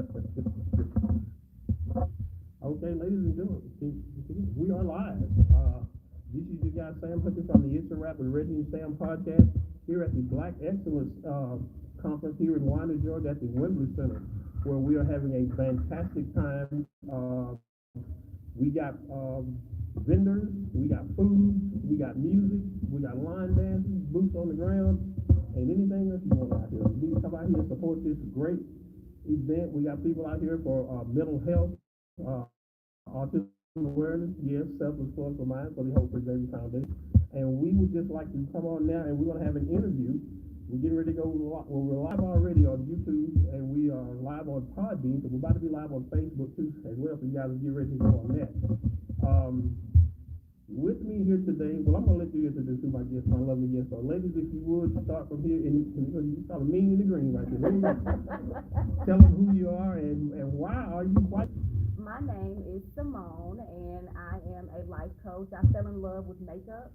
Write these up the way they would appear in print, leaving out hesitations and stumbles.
Okay, ladies and gentlemen, we are live. This is your guy Sam Hutchins from the It's a Rap with Reggie and Sam podcast here at the Black Excellence Conference here in Wanda, Georgia at the Wembley Center, where we are having a fantastic time. We got vendors, we got food, we got music, we got line dances, boots on the ground, and anything else you want out here. You come out here and support this great event. We got people out here for mental health, autism awareness, yes, self-responsible mind for the Hope for Xavier Foundation. And we would just like to come on now, and we're going to have an interview. We're getting ready to go. Well, we're live already on YouTube, and we are live on Podbean, so we're about to be live on Facebook too as well. So you guys will get ready to go on that. With me here today, well, I'm going to let you introduce my guest, my lovely guest. So, ladies, if you would start from here, and you start mean in the green right there. Tell them who you are and why are you white. My name is Simone, and I am a life coach. I fell in love with makeup,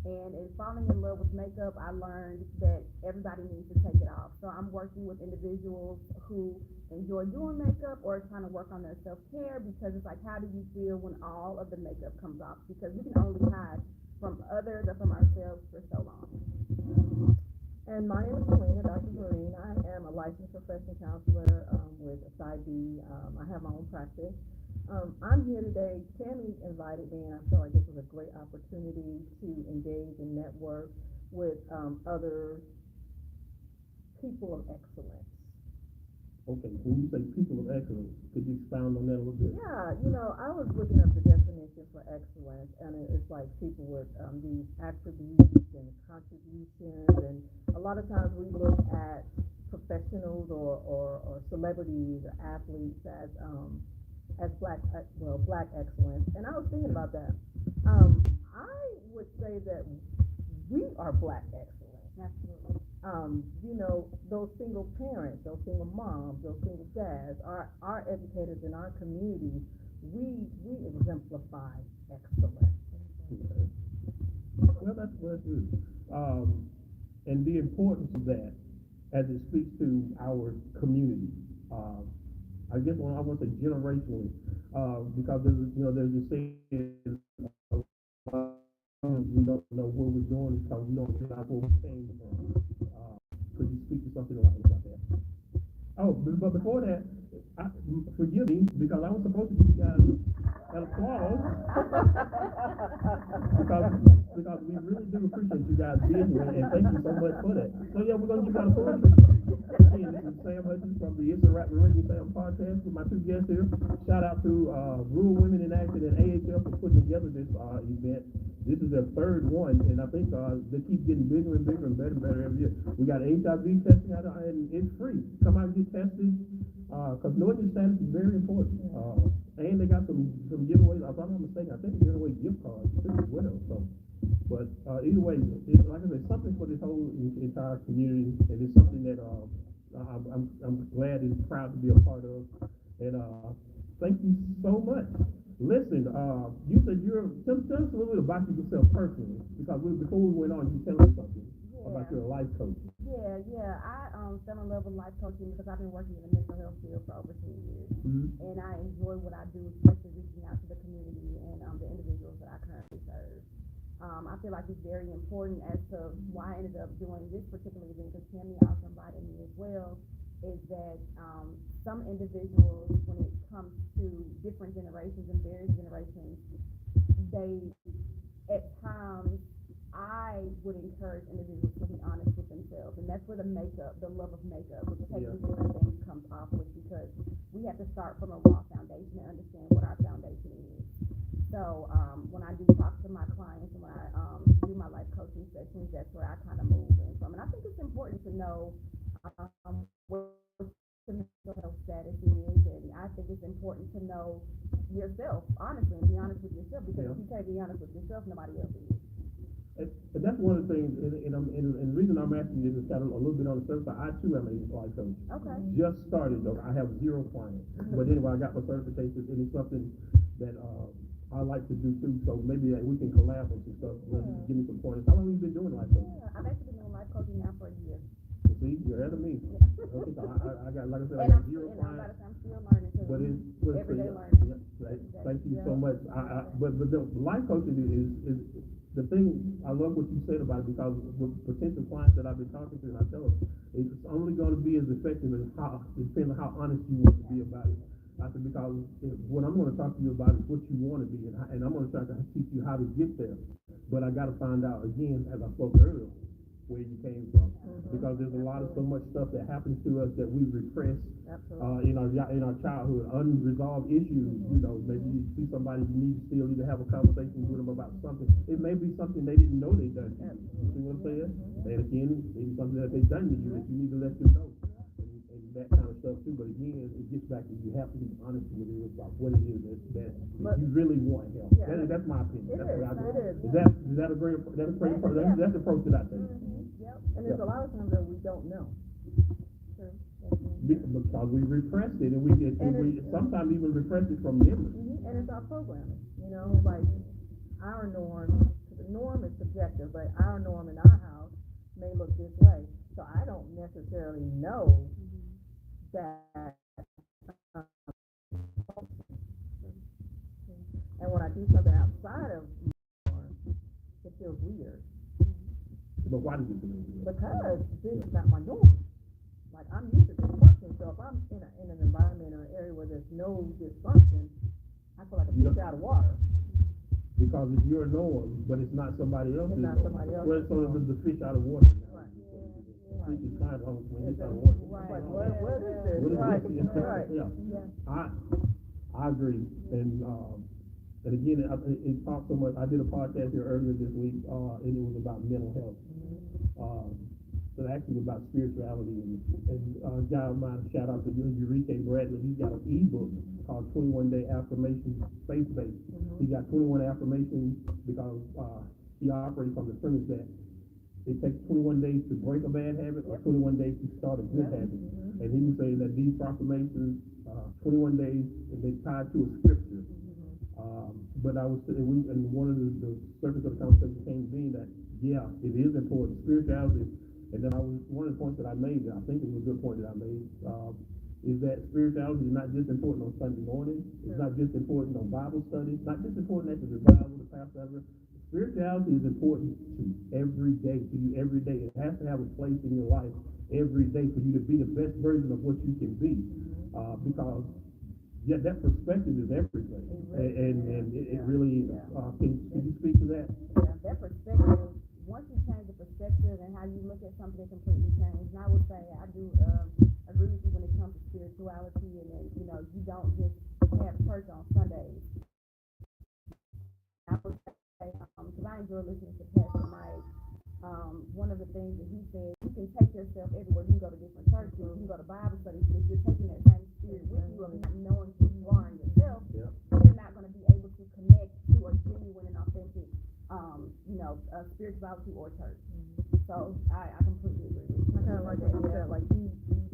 and in falling in love with makeup, I learned that everybody needs to take it off. So I'm working with individuals who enjoy doing makeup or trying to work on their self-care, because it's like, how do you feel when all of the makeup comes off? Because we can only hide from others or from ourselves for so long. And my name is Selena, Dr. Green. I am a licensed professional counselor with SID. I have my own practice. I'm here today. Tammy invited me, and I felt like this was a great opportunity to engage and network with other people of excellence. Okay, when you say people of excellence, could you expound on that a little bit? Yeah, I was looking up the definition for excellence, and it's like people with these attributes and contributions, and a lot of times we look at professionals or celebrities or athletes as black excellence, and I was thinking about that. I would say that we are black excellence. Absolutely. Those single parents, those single moms, those single dads, our educators in our community, we exemplify excellence. Okay. Well, that's what it is. And the importance of that as it speaks to our community. I guess I want to say generationally, because there's this saying, we don't know where we're going because we don't realize where we came from. Could you speak to something about that? Oh, but before that, forgive me, because I was supposed to give you guys an applause because we really do appreciate you guys being here, and thank you so much for that. So yeah, we're gonna give you an applause. Again, this is Sam Hutchins from the It's a Rap with Reggie Sam podcast with my two guests here. Shout out to Rural Women in Action and AHL for putting together this event. This is their third one, and I think they keep getting bigger and bigger and better and better every year. We got HIV testing out, and it's free. Come out and get tested, because knowing your status is very important. And they got some giveaways. If I'm not mistaken, I think they're giving away gift cards too as well. So, but either way, it's, like I said, something for this whole entire community, and it's something that I'm glad and proud to be a part of. And thank you so much. Listen, you said tell us a little bit about yourself personally, because before we went on, you tell us something about your life coaching. Yeah. I fell in love with life coaching because I've been working in the mental health field for over 10 years, and I enjoy what I do, especially reaching out to the community and the individuals that I currently serve. I feel like it's very important as to why I ended up doing this particular event, because Tammy also invited me as well, is that some individuals, when it comes to different generations and various generations, they, at times, I would encourage individuals to be honest with themselves, and that's where the love of makeup, with taking different things comes off with, because we have to start from a raw foundation and understand what our foundation is. So when I do talk to my clients and when I do my life coaching sessions, that's where I kind of move in from. And I think it's important to know what your mental health status is, and I think it's important to know yourself, honestly, and be honest with yourself, because if you can't be honest with yourself, nobody else is. And that's one of the things, and the reason I'm asking you is kind of a little bit on the surface. I too am a life coach. Okay. Just started though. I have 0 clients, but anyway, I got my certification, and it's something that I like to do too. So maybe we can collab on some stuff. Give me some pointers. How long have you been doing life coaching? Yeah, I've actually been doing life coaching now for a year. See, you're ahead of me. Okay, so I got, like I said, I And got I'm zero still, clients. I'm still learning too. But it's Everyday yeah, learning. thank you so much. But the life coaching is the thing. I love what you said about it, because with potential clients that I've been talking to, and I tell them it's only going to be as effective as depending on how honest you want to be about it. I said, because what I'm going to talk to you about is what you want to be, and I'm going to try to teach you how to get there. But I got to find out, again, as I spoke earlier, where you came from, because there's a lot of so much stuff that happens to us that we repress in our childhood, unresolved issues. You know, maybe you see somebody, you need to have a conversation with them about something. It may be something they didn't know they done to you. You see what I'm saying? And again, maybe something that they done to you that you need to let them know, and that kind of stuff too. But again, it gets back to, you have to be honest with it about what it is that you really want help. That's my opinion. That's what I do. Is that a great approach? That's the approach that I take. And there's a lot of times that we don't know. Because we repressed it, and we sometimes even repress it from memory. And it's our programming, you know, like our norm. The norm is subjective, but our norm in our house may look this way. So I don't necessarily know that. And when I do something outside of my norm, it feels weird. But why does it feel weird? Because this is not my norm. Like, I'm used to dysfunction, so if I'm in an environment or an area where there's no dysfunction, I feel like a fish out of water. Because it's your norm, but it's not somebody else's norm. Well, so it's the fish out of water. Right. Fish is kind of when it's out of water. Right. What is this? Right. Right. Yeah. I agree. And again, it talked so much. I did a podcast here earlier this week, and it was about mental health. So actually about spirituality, and a guy of mine, shout out to Eureka Bradley, he's got an ebook called 21 Day Affirmations, faith-based. He got 21 affirmations because he operates on the premise that it takes 21 days to break a bad habit or 21 days to start a good habit. And he was saying that these proclamations, 21 days, they tied to a scripture. But and one of the surface of the conversation came being that, yeah, it is important. Spirituality. And then one of the points that I made, and I think it was a good point that I made, is that spirituality is not just important on Sunday morning. It's not just important on Bible study. It's not just important at the revival, the pastor. Spirituality is important to every day, to you every day. It has to have a place in your life every day for you to be the best version of what you can be. Because that perspective is everything. And it really is. Can you speak to that? Yeah, that perspective. Once you change the perspective and how you look at something, it completely changes. And I would say I do agree with you when it comes to spirituality, and then, you know, you don't just have church on Sundays. I would say, because I enjoy listening to Pastor Mike, one of the things that he said, you can take yourself everywhere. You can go to different churches, you can go to Bible studies, but if you're taking that same spirit with you of not knowing who you are in yourself, you're not going to be able to connect to a genuine and authentic spirituality or church. So I completely agree with you. I kind of like that. Yeah, like you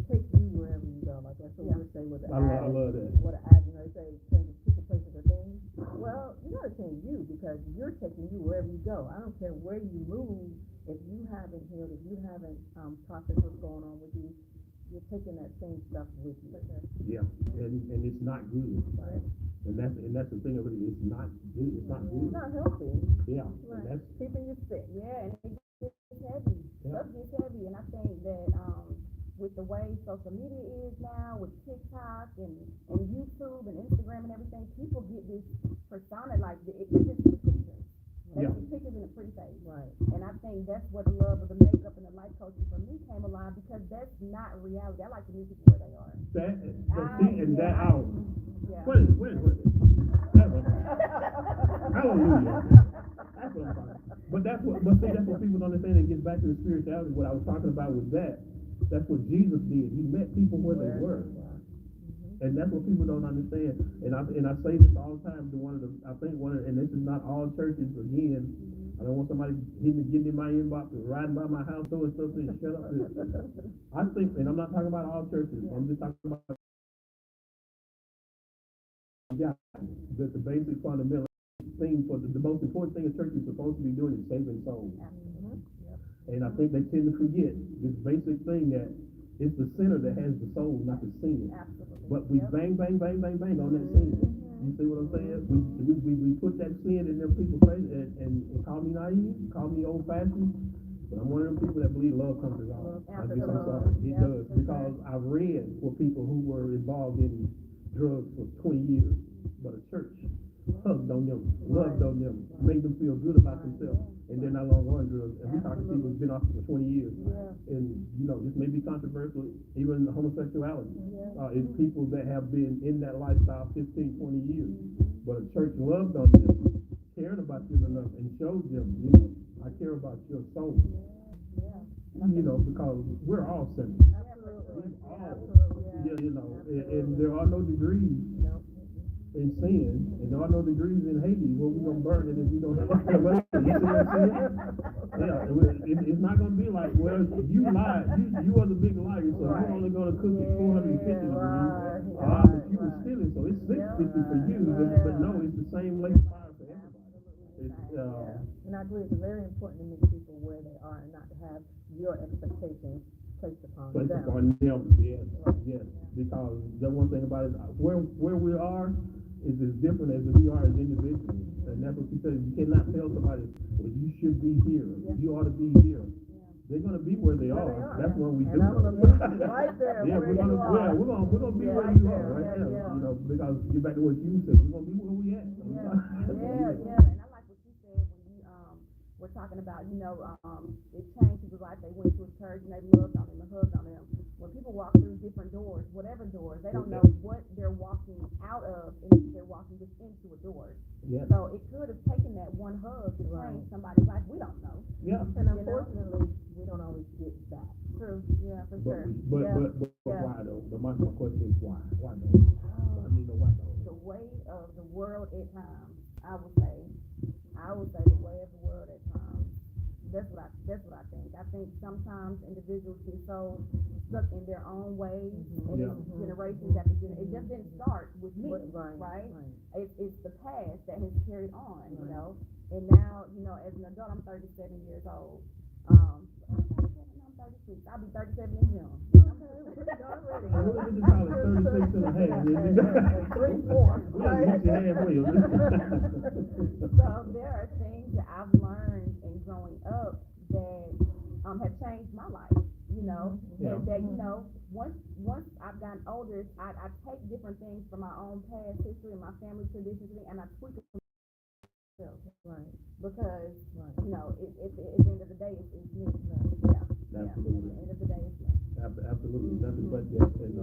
take you wherever you go. Like that's what we say with the I love that. What an ad, they say changes people, places, or things. Well, you gotta change you because you're taking you wherever you go. I don't care where you move. If you haven't healed, if you haven't processed what's going on with you, you're taking that same stuff with you. Yeah, and it's not good. Right. And that's the thing of it. It's not good. It's not good. It's not healthy. Yeah. Right. And that's keeping you sick. Yeah, and it gets heavy. Stuff gets heavy, and I think that with the way social media is now, with TikTok and YouTube and Instagram and everything, people get this persona, like it's just pictures. They see pictures in a pretty face. Right. And I think that's where the love of the makeup and the life coaching for me came alive, because that's not reality. I like to meet people where they are. Hallelujah. That's what I'm talking about. But that's what people don't understand. It gets back to the spirituality. What I was talking about was that's what Jesus did. He met people where they were. And that's what people don't understand. And I say this all the time to and this is not all churches again. I don't want somebody getting in my inbox or riding by my house doing something and shut up. I think, and I'm not talking about all churches. I'm just talking about that the basic fundamental thing for the most important thing a church is supposed to be doing is saving souls. And I think they tend to forget this basic thing that it's the sinner that has the soul, not the sin. Absolutely. But we bang, bang, bang, bang, bang on that sin. You see what I'm saying? We put that sin in them people's face and call me naive, call me old fashioned. But I'm one of them people that believe love conquers all. I guess I'm sorry. It does. Because I've read for people who were involved in drugs for 20 years, but a church hugged on them, loved on them, made them feel good about themselves, and they're not longer on drugs. And we talk to people who've been off for 20 years. And, you know, this may be controversial, even homosexuality. It's people that have been in that lifestyle 15, 20 years, but a church loved on them, cared about them enough, and showed them, you know, I care about your soul. You know, because we're all sinners. We all, you know, and there are no degrees in sin, and there are no degrees in Hades where we're gonna burn it if we don't have you see what I'm saying? Yeah, it's not gonna be like, well, you lied, you are the big liar, so you're only gonna cook it 450 degrees. But you were stealing, so it's 650 for you. But no, it's the same lake of fire for everybody. And I believe it's very important to meet people where they are and not to have your expectations placed upon them. Yes. Because the one thing about it, where we are is as different as we are as individuals. And that's what you said. You cannot tell somebody, well, you should be here. You ought to be here. They're gonna be where they are. That's what we do. Right there. We're gonna be where you are right there. You know, because get back to what you said, we're gonna be where we at. And I like what you said when you were talking about, you know, it changed people's life. They went to a church and they loved on them and hugged on them. When people walk through different doors, whatever doors, they don't know what they're walking out of, and they're walking just into a door. So it could have taken that one hug to change somebody's life. We don't know. And unfortunately, we don't always get that. True. Yeah, for sure. But why though? My question is why? Why though? I mean, why though? The way of the world at times, I would say the way of the world at times. That's what I think. I think sometimes individuals get so stuck in their own ways, and it's generations after generations. It just didn't start with me, right? It's the past that has carried on, you know. And now, you know, as an adult, I'm 37 years old. I'm 36. I'll be 37 in June. I'm pretty darn ready. What did you call it? 36 and a half. 3, 4. So there are things that I've learned in growing up that have changed my life, you know, that you know, once I've gotten older, I take different things from my own past history and my family traditions, and I tweak it for myself, because, you know, at the end of the day, it's me. Absolutely. At the end of the day, it's me. Absolutely, nothing but that. And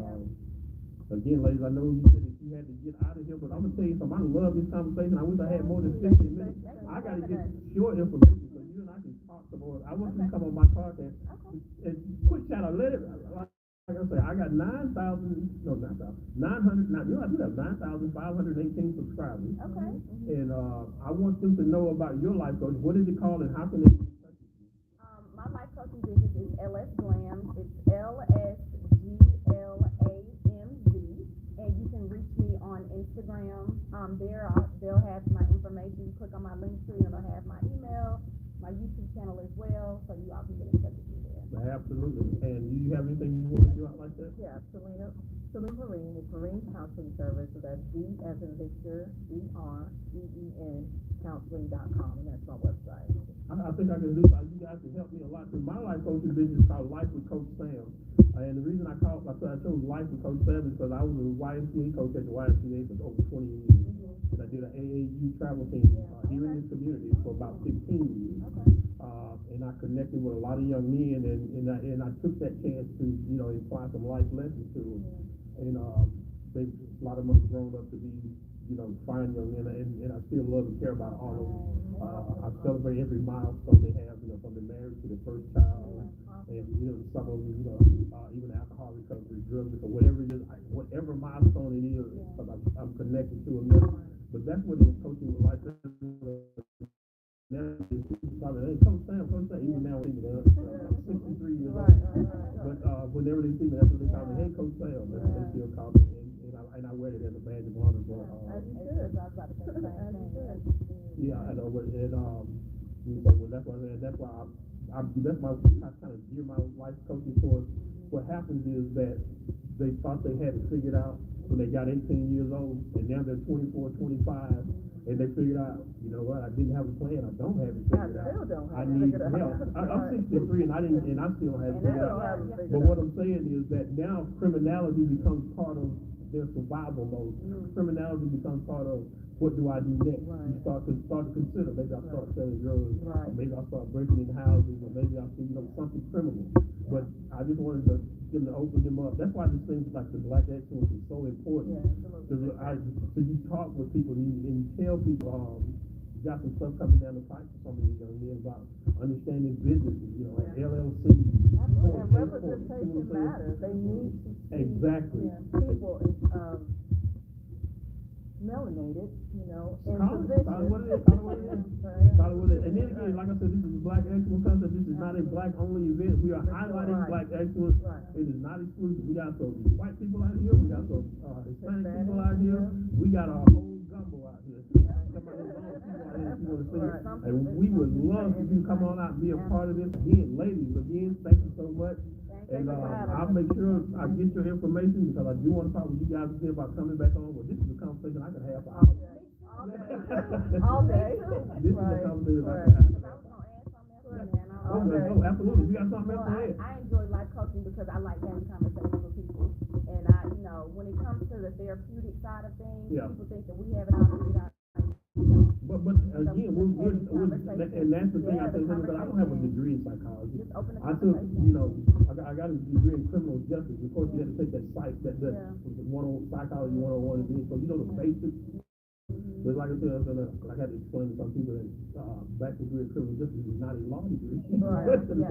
again, ladies, I know you said that you had to get out of here, but I'm gonna tell you something. I love this conversation. I wish I had more than 15 minutes. I gotta get short information so you and I can talk some more. I want you to come on my podcast. And quick shout out, let it. Like I say, I got 900. You know, I do have 9,518 subscribers. Okay. And I want them to know about your life coach. What is it called, and how can they? My life coaching business is LS Glam. It's LSGLAMZ, and you can reach me on Instagram. They'll have my information. You click on my link tree, and it'll have my email, my YouTube channel as well, so you all can get in touch with me there. Absolutely. And do you have anything you want to do out like that? Yeah, Selena Marine with Marine Counseling Service. So that's D as in Victor, EREEN, counseling.com, and that's my website. I think I can do that. You guys can help me a lot too. My life coaching business is called Life with Coach Sam. And the reason I chose Life with Coach Sam is because I was a YMCA coach at the YMCA for over 20 years. And I did an AAU travel team here in this community for about 15 years. And I connected with a lot of young men, and I took that chance to, you know, imply some life lessons to them. And a lot of them have grown up to be, you know, fine young men, and I still love and care about all of them. I celebrate every milestone they have, you know, from the marriage to the first child, and, you know, some of them, you know, even alcohol recovery, drug recovery, whatever it is, whatever milestone it is, because I'm connected to them. But that's what it is, coaching with life. Coach Sam, even now, I'm 63 years old. But whenever they see me, that's what they call me. Hey, Coach Sam, that's what they still call me. And I wear it as a badge of honor. As you should. I was about to say the same thing. Yeah, I know. And that's why that's my, I kind of gear my life coaching towards. What happens is that they thought they had it figured out when they got 18 years old, and now they're 24, 25, and they figured out, you know what, I didn't have a plan, I don't have it figured out. I need help. I'm 63 and I still don't have it figured out. But what I'm saying is that now criminality becomes part of their survival mode. Criminality becomes part of what do I do next? You start to consider, maybe I'll start selling drugs, or maybe I'll start breaking in houses, or maybe I'll do something criminal. But I just wanted them to open them up. That's why this thing like the Black Excellence is so important. So you talk with people and you tell people, you got some stuff coming down the pipe for some of these young men about understanding businesses, you know, like LLC. And representation matters. They need to see people melanated, you know, in positions. Call it what it is. Call it what it is. And then again, like I said, this is a Black Excellence concept. This is not a Black only event. We are highlighting Black Excellence. It is not exclusive. We got some white people out here. We got some Hispanic people out here. We got our whole gumbo out here. And we would love for you to come on out and be a part of this. Again, ladies, thank you so much. And I'll make sure I get your information because I do want to talk with you guys again about coming back on. Well, this is a conversation I can have for hours. All day. This is a conversation I can have. Oh, absolutely. You got something else to add? I enjoy life coaching because I like having conversations with people. And when it comes to the therapeutic side of things, people think that we have it all figured out. But again, we're and that's the thing I say, because I don't have a degree in psychology. I took, I got a degree in criminal justice. Of course, you had to take that psychology 101 again. So the basics. But like I said, I had to explain to some people that back degree in criminal justice is not a law degree. I fell in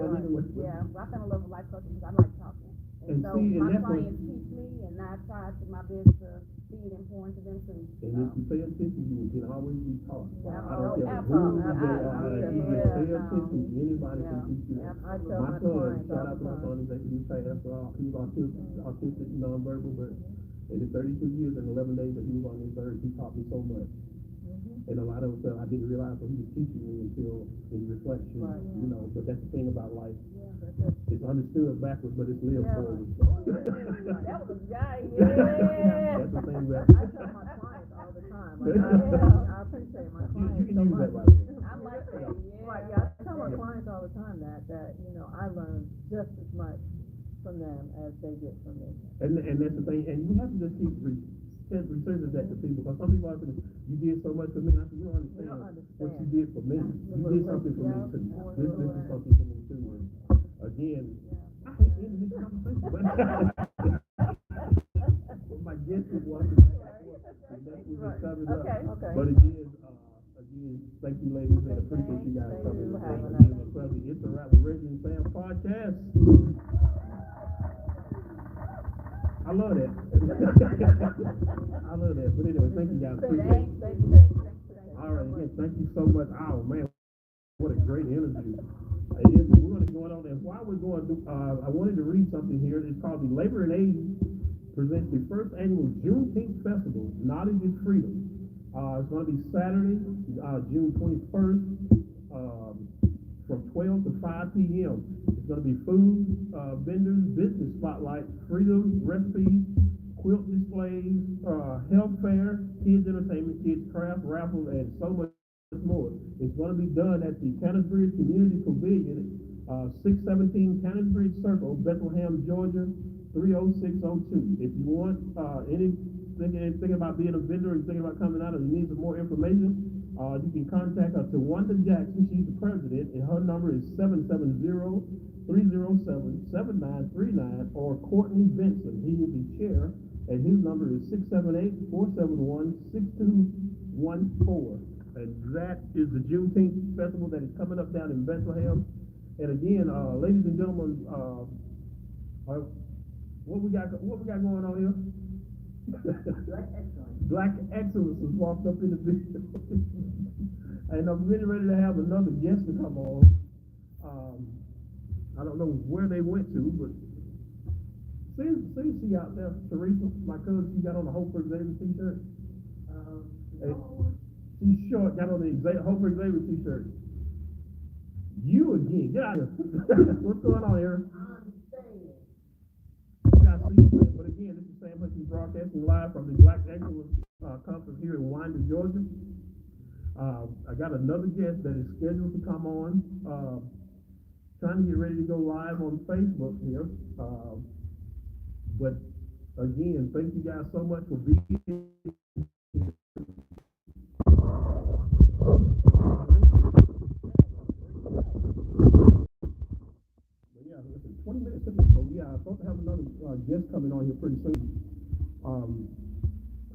love with life coaching because I like talking. And so my clients teach me, and I try to my best to be important to them too. And if you pay attention, you can always be taught. I don't care who they are. If you just pay attention, anybody can teach you. My son, shout out to my son, he's actually he's autistic, nonverbal, but in the 32 years and 11 days that he was on his earth, he taught me so much. And a lot of stuff I didn't realize what he was teaching me until in reflection, but that's the thing about life. It's understood backwards, but it's lived forward. That was a guy, That's the thing about I tell my clients all the time. I appreciate my clients. You can use that, by the way. I like that. I tell my clients all the time that I learn just as much from them as they get from me. And that's the thing, and you have to just keep researching that to people, because some people are saying, you did so much for me, and I said, you don't understand what you did for me. You did something for me too. This is something for me too. And again, I hate ending this conversation, but my guest was watching, and that's what we covered up. Okay. But again, thank you, ladies, and appreciate you guys coming. It's a Wrap with Reggie and Sam podcast. I love that. I love that. But anyway, thank you guys. Appreciate it. Thank you. All right, again, thank you so much. Oh man, what a great interview. We're going to go on, and while we're going through, I wanted to read something here. It's called the Labor and Aid presents the first annual Juneteenth Festival, Knowledge is Freedom. It's going to be Saturday, June 21st, from 12 to 5 p.m. It's going to be food, vendors, business spotlight, freedom recipes, quilt displays, health fair, kids entertainment, kids craft, raffles, and so much more. It's going to be done at the Canonsbridge Community Pavilion, 617 Canonsbridge Circle, Bethlehem, Georgia, 30602. If you want thinking about being a vendor and thinking about coming out and you need some more information, you can contact her to Wanda Jackson. She's the president, and her number is 770-307-7939, or Courtney Benson. He will be chair, and his number is 678-471-6214. And that is the Juneteenth festival that is coming up down in Bethlehem. And again, ladies and gentlemen, what we got going on here? Black Excellence has walked up in the video. And I'm getting ready to have another guest to come on. I don't know where they went to, but see she out there, Teresa, my cousin, she got on the Hope for Xavier t-shirt. She's short, got on the Hope for Xavier t-shirt. You again, get out of here. What's going on, Aaron? You guys see it, but again, this is Sam Hutchins broadcasting live from the Black Excellence Conference here in Winder, Georgia. I got another guest that is scheduled to come on. Trying to get ready to go live on Facebook here. But again, thank you guys so much for being here. But yeah, listen, 20 minutes. So yeah, I'm supposed to have another guest coming on here pretty soon.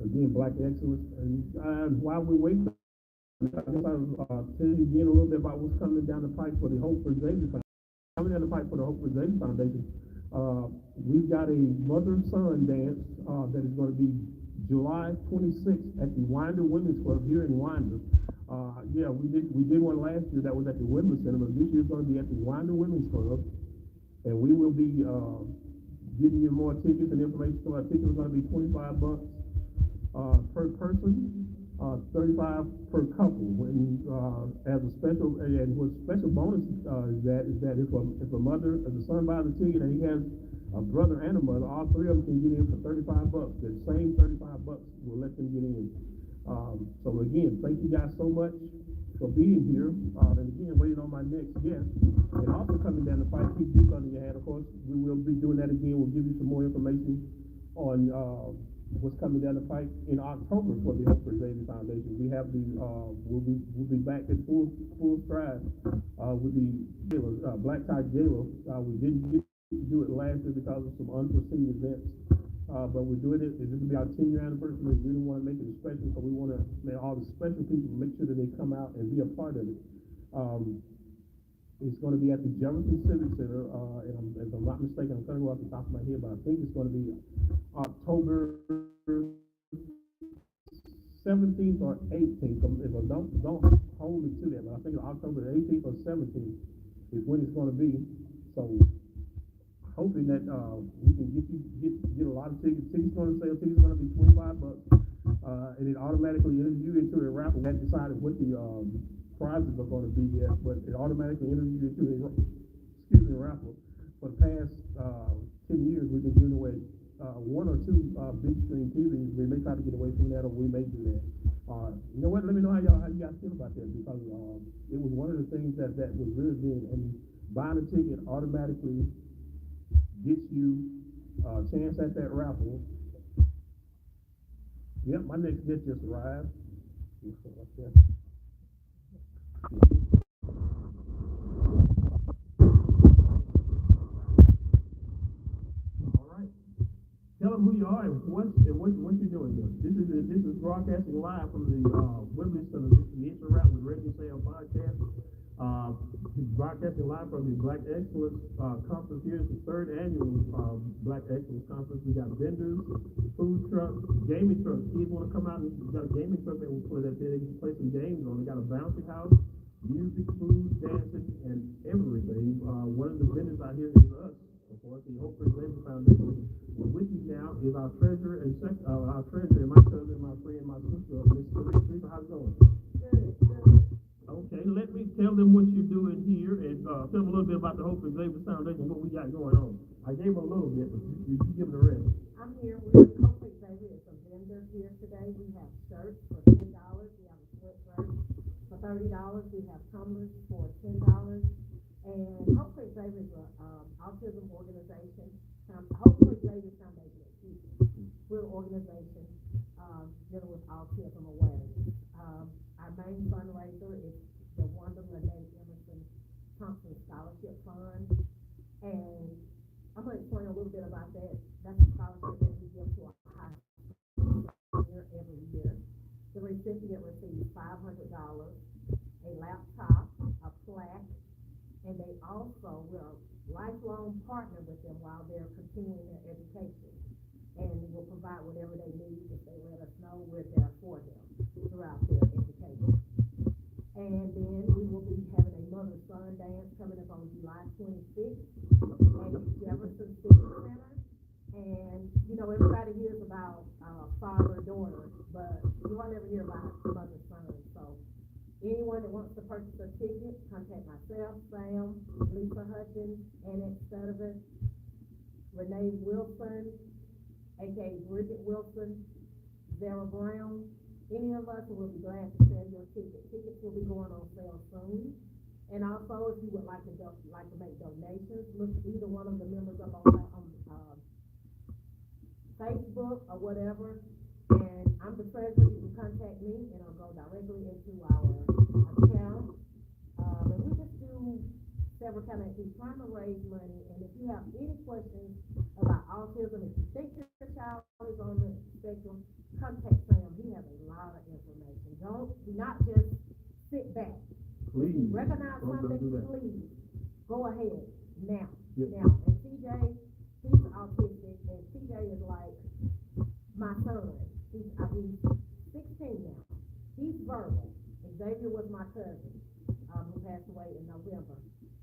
Again, Black Excellence. And while we're waiting, I guess I'll tell you again a little bit about what's coming down the pipe for the Hope for Xavier Foundation. Coming down the pipe for the Hope for Xavier Foundation. We've got a mother and son dance that is going to be July 26th at the Winder Women's Club here in Winder. Yeah, we did one last year that was at the Women's Center, but this year's going to be at the Winder Women's Club, and we will be giving you more tickets and information. So our tickets are going to be $25 per person. 35 per couple. When as a special and what special bonus is that if a son buys a ticket and he has a brother and a mother, all three of them can get in for $35. The same $35 will let them get in. So again, thank you guys so much for being here. And again, waiting on my next guest. And also coming down the pipe, keep this under your hand. Of course, we will be doing that again. We'll give you some more information on what's coming down the pipe in October for the Hope for Xavier Foundation. We have we'll be back in full stride with the Black Tie Gala. We didn't get to do it last year because of some unforeseen events, but we're doing it. This will be our 10-year anniversary. We really want to make it special, so we want to make all the special people make sure that they come out and be a part of it. It's going to be at the Jefferson Civic Center, and if I'm not mistaken, I'm trying to go off the top of my head, but I think it's going to be October 17th or 18th. If I don't hold me to that, but I think October 18th or 17th is when it's going to be. So hoping that we can get a lot of tickets. Tickets going to sale. Tickets going to be $25, and it automatically enters you into a raffle. That decided what the prizes are going to be yet, but it automatically enters you into a raffle. For the past 10 years, we've been giving away one or two big screen TVs. We may try to get away from that, or we may do that. You know what? Let me know how you guys feel about that, because it was one of the things that was really big. And buying a ticket automatically gets you a chance at that raffle. Yep, my next guest just arrived. All right. Tell them who you are and what you're doing here. This is broadcasting live from the Women's Center. This is the Interact with Reggie Sam podcast. Broadcasting live from the Black Excellence Conference here. It's the third annual Black Excellence Conference. We got vendors, food trucks, gaming trucks. Kids want to come out and we got a gaming truck that we put up there. They can play some games on. They got a bouncy house, music, food, dancing, and everything. One of the vendors out here is us, of course, the Hope for Xavier Foundation. With you now is our treasurer and my cousin, my friend, my sister, Miss Teresa. How's it going? Good. Okay, let me tell them what you're doing here and tell them a little bit about the Hope for Xavier Foundation, what we got going on. I gave them a little bit, but you give them the rest. I'm here with Hope for Xavier. It's a vendor here today. We have shirts for $10. We have a sweatshirt for $30. We have tumblers for $10. And Hope for Xavier is an autism organization. Hope for Xavier Foundation, we're an organization dealing with autism awareness. Our main fundraiser is the Wanda Lene Emerson Thompson Scholarship Fund. And I'm going to explain a little bit about that. That's a scholarship that we give to our high school every year. The recipient receives $500, a laptop, a plaque, and they also will lifelong partner with them while they're continuing their education, and will provide whatever they need if they let us know we're there for them throughout their education. And then we will be having a mother-son dance coming up on July 26th at the Jefferson Civic Center. And you know, everybody hears about father-daughter, but you won't ever hear about mother-son. So anyone that wants to purchase a ticket, contact myself, Sam, Lisa Hutchins, Annette Studevant, Renee Wilson, aka Bridget Wilson, Vera Brown. Any of us will be glad to sell your ticket. Tickets will be going on sale soon. And also, if you would like to make donations, look either one of the members up on Facebook or whatever. And I'm the treasurer. You can contact me, and it'll go directly into our account. And we just do several kind of things, trying to raise money. And if you have any questions about autism, if you think your child is on the spectrum, contact Sam. He has a lot of information. Do not just sit back. Please. Recognize something, please. Go ahead. Now. Yes. Now, and TJ, he's autistic, and TJ is like my son. He's 16 now. He's verbal. Xavier was my cousin, who passed away in November,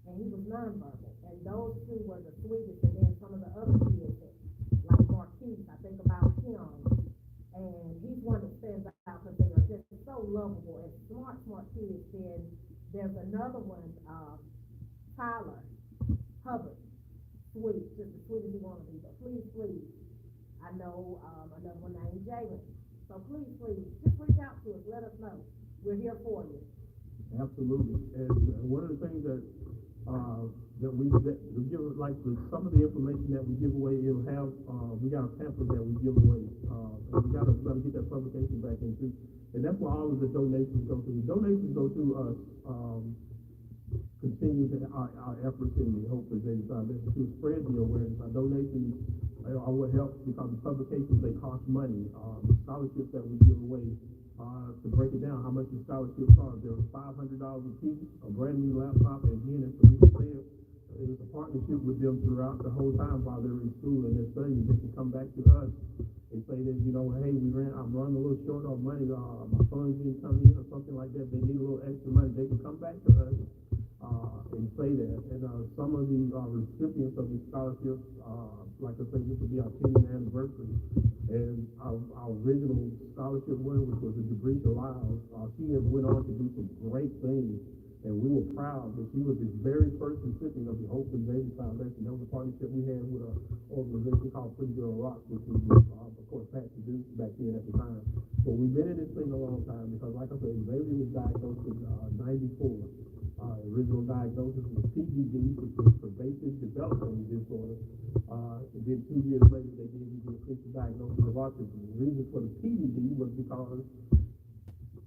and he was nonverbal. And those two were the sweetest. And then some of the other kids, like Marquise, I think about him. And he's one that stands out because they are just so lovable and smart kids. Then there's another one, Tyler Hubbard, sweet, just as sweet as you want to be. But please, I know another one named Jalen. So please, just reach out to us. Let us know. We're here for you. Absolutely. And one of the things that we give, like some of the information that we give away, it'll have, we got a pamphlet that we give away, and we got to get that publication back into, and that's where all of the donations go to. The donations go to us, continue our efforts in the Hope for Xavier Foundation to spread the awareness. Our donations are what helps, because the publications, they cost money. The scholarships that we give away, to break it down, how much the scholarships are. They're $500 a piece, a brand new laptop, and again, as Lisa said, it was a partnership with them throughout the whole time while they're in school and they're studying. They can come back to us and say that, hey, I'm running a little short on money, my funds didn't come in or something like that. They need a little extra money. They can come back to us and say that. And some of the recipients of these scholarships, like I said, this will be our 10th anniversary. And our original scholarship winner, which was a degree to Lyles, she has went on to do some great things. And we were proud that she was the very first recipient of the Hope and Xavier Foundation. That was a partnership we had with an organization called Pretty Girl Rock, which was, of course, Pat produced back then at the time. But we've been in this thing a long time because, like I said, Xavier was diagnosed in 94. Original diagnosis was PGD, which was pervasive developmental disorder. And then 2 years later, they gave me the official diagnosis of autism. The reason for the PGD was because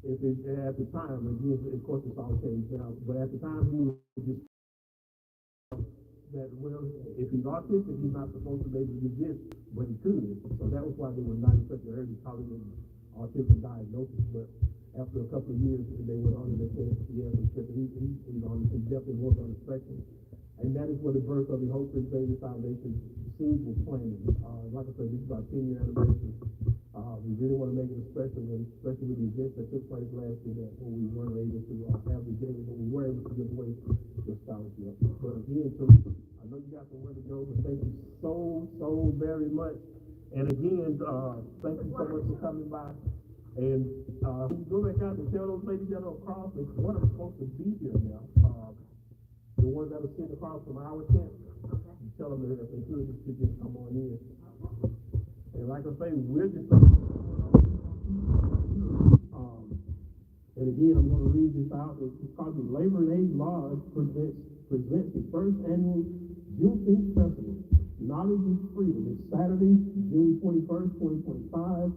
at the time, again, of course, it's all changed now, but at the time, he was just that, well, if he's autistic, he's not supposed to be able to do this, but he could. So that was why they were not in such a hurry calling it autism diagnosis. But after a couple of years, they went on and they said, yeah, he definitely was on the spectrum. And that is where the birth of the Hope and Xavier Foundation seeds was planted. Like I said, this is our 10-year anniversary. We really want to make it a special one, especially with the events that took place last year when we weren't able to have the game, but we were able to give away the scholarship. But again, Teresa, I know you got somewhere to go, but thank you so very much. And again, thank you so much for coming by. And go back out and tell those ladies that are across, one of them supposed to be here now. The ones that are sitting across from our tent, you tell them that if they could, just come on in. And like I say, we're just and again, I'm going to read this out. It's called the Labor and Age Lodge presents the first annual Juneteenth Festival, Knowledge is Freedom. It's Saturday, June 21st, 2025.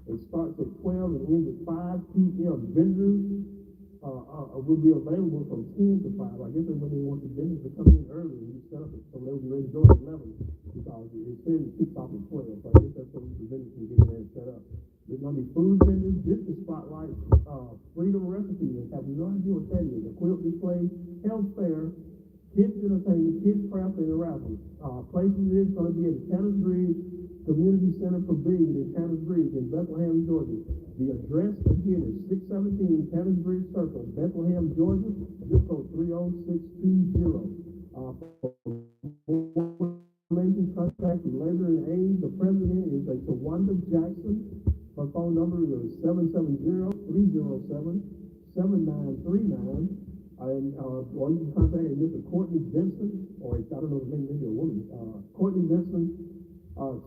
It starts at 12 and ends at 5 p.m. Vendors will be available from 10 to 5. I guess that's when they want the vendors to come in early and set up, so they'll be ready to go at 11 because it says it kicks off at 12. So I guess that's when the vendors can get in there and set up. There's going to be food vendors, business spotlight, freedom recipes. Have no idea what that is. A quilt display, health fair, kids entertainment, kids craft and raffles. Places is going to be at the Tanner's Bridge Community Center Pavilion in Tanner's Bridge in Bethlehem, Georgia. The address again is 617 Tanner's Bridge Circle, Bethlehem, Georgia. Zip code 30620. Contact the Labor and Age. The president is a Tawanda Jackson. Her phone number is 770-307-7939. Or you can contact Mr. Courtney Benson, or I don't know, maybe a woman, Courtney Benson,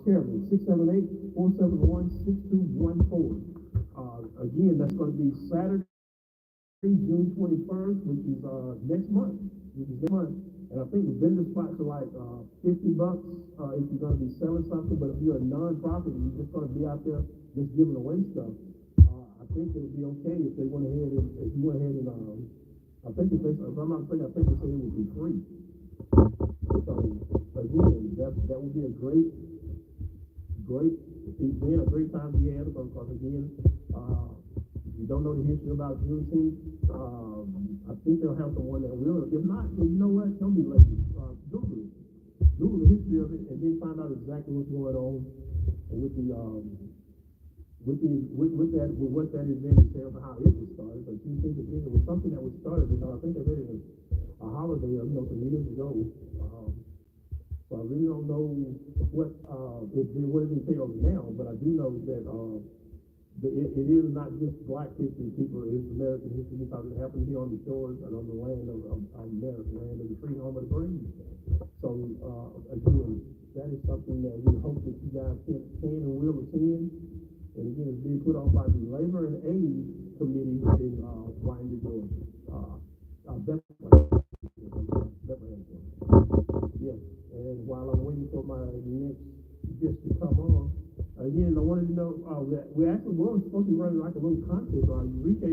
Chairman, 678-471-6214. Again, that's going to be Saturday, June 21st, which is next month. And I think the vendor spots are like $50 if you're going to be selling something. But if you're a non-profit and you're just going to be out there just giving away stuff, I think it would be okay if they went ahead and if you went ahead and I think if I'm not mistaken, I think they said it would be free. So again, that would be a great event, a great time to be had, because again, if you don't know the history about Juneteenth, I think they'll have someone that will. If not, then you know what? Don't be lazy. Google it. Google the history of it, and then find out exactly what's going on with what that event entails and how it was started. But Juneteenth again, it was something that was started because I think they made it a holiday, some years ago. So I really don't know what it entails now, but I do know that it is not just Black history, people. It's American history because it happened here on the shores and on the land of America, land of the free, home of the brave. So again, that is something that we hope that you guys can and will attend. And again, it's being put on by the Labor and Aid Committee in Wyandotte, Georgia. Yes. And while I'm waiting for my next guest to come on, again, I wanted to know that we actually were supposed to be running like a little contest on Enrique's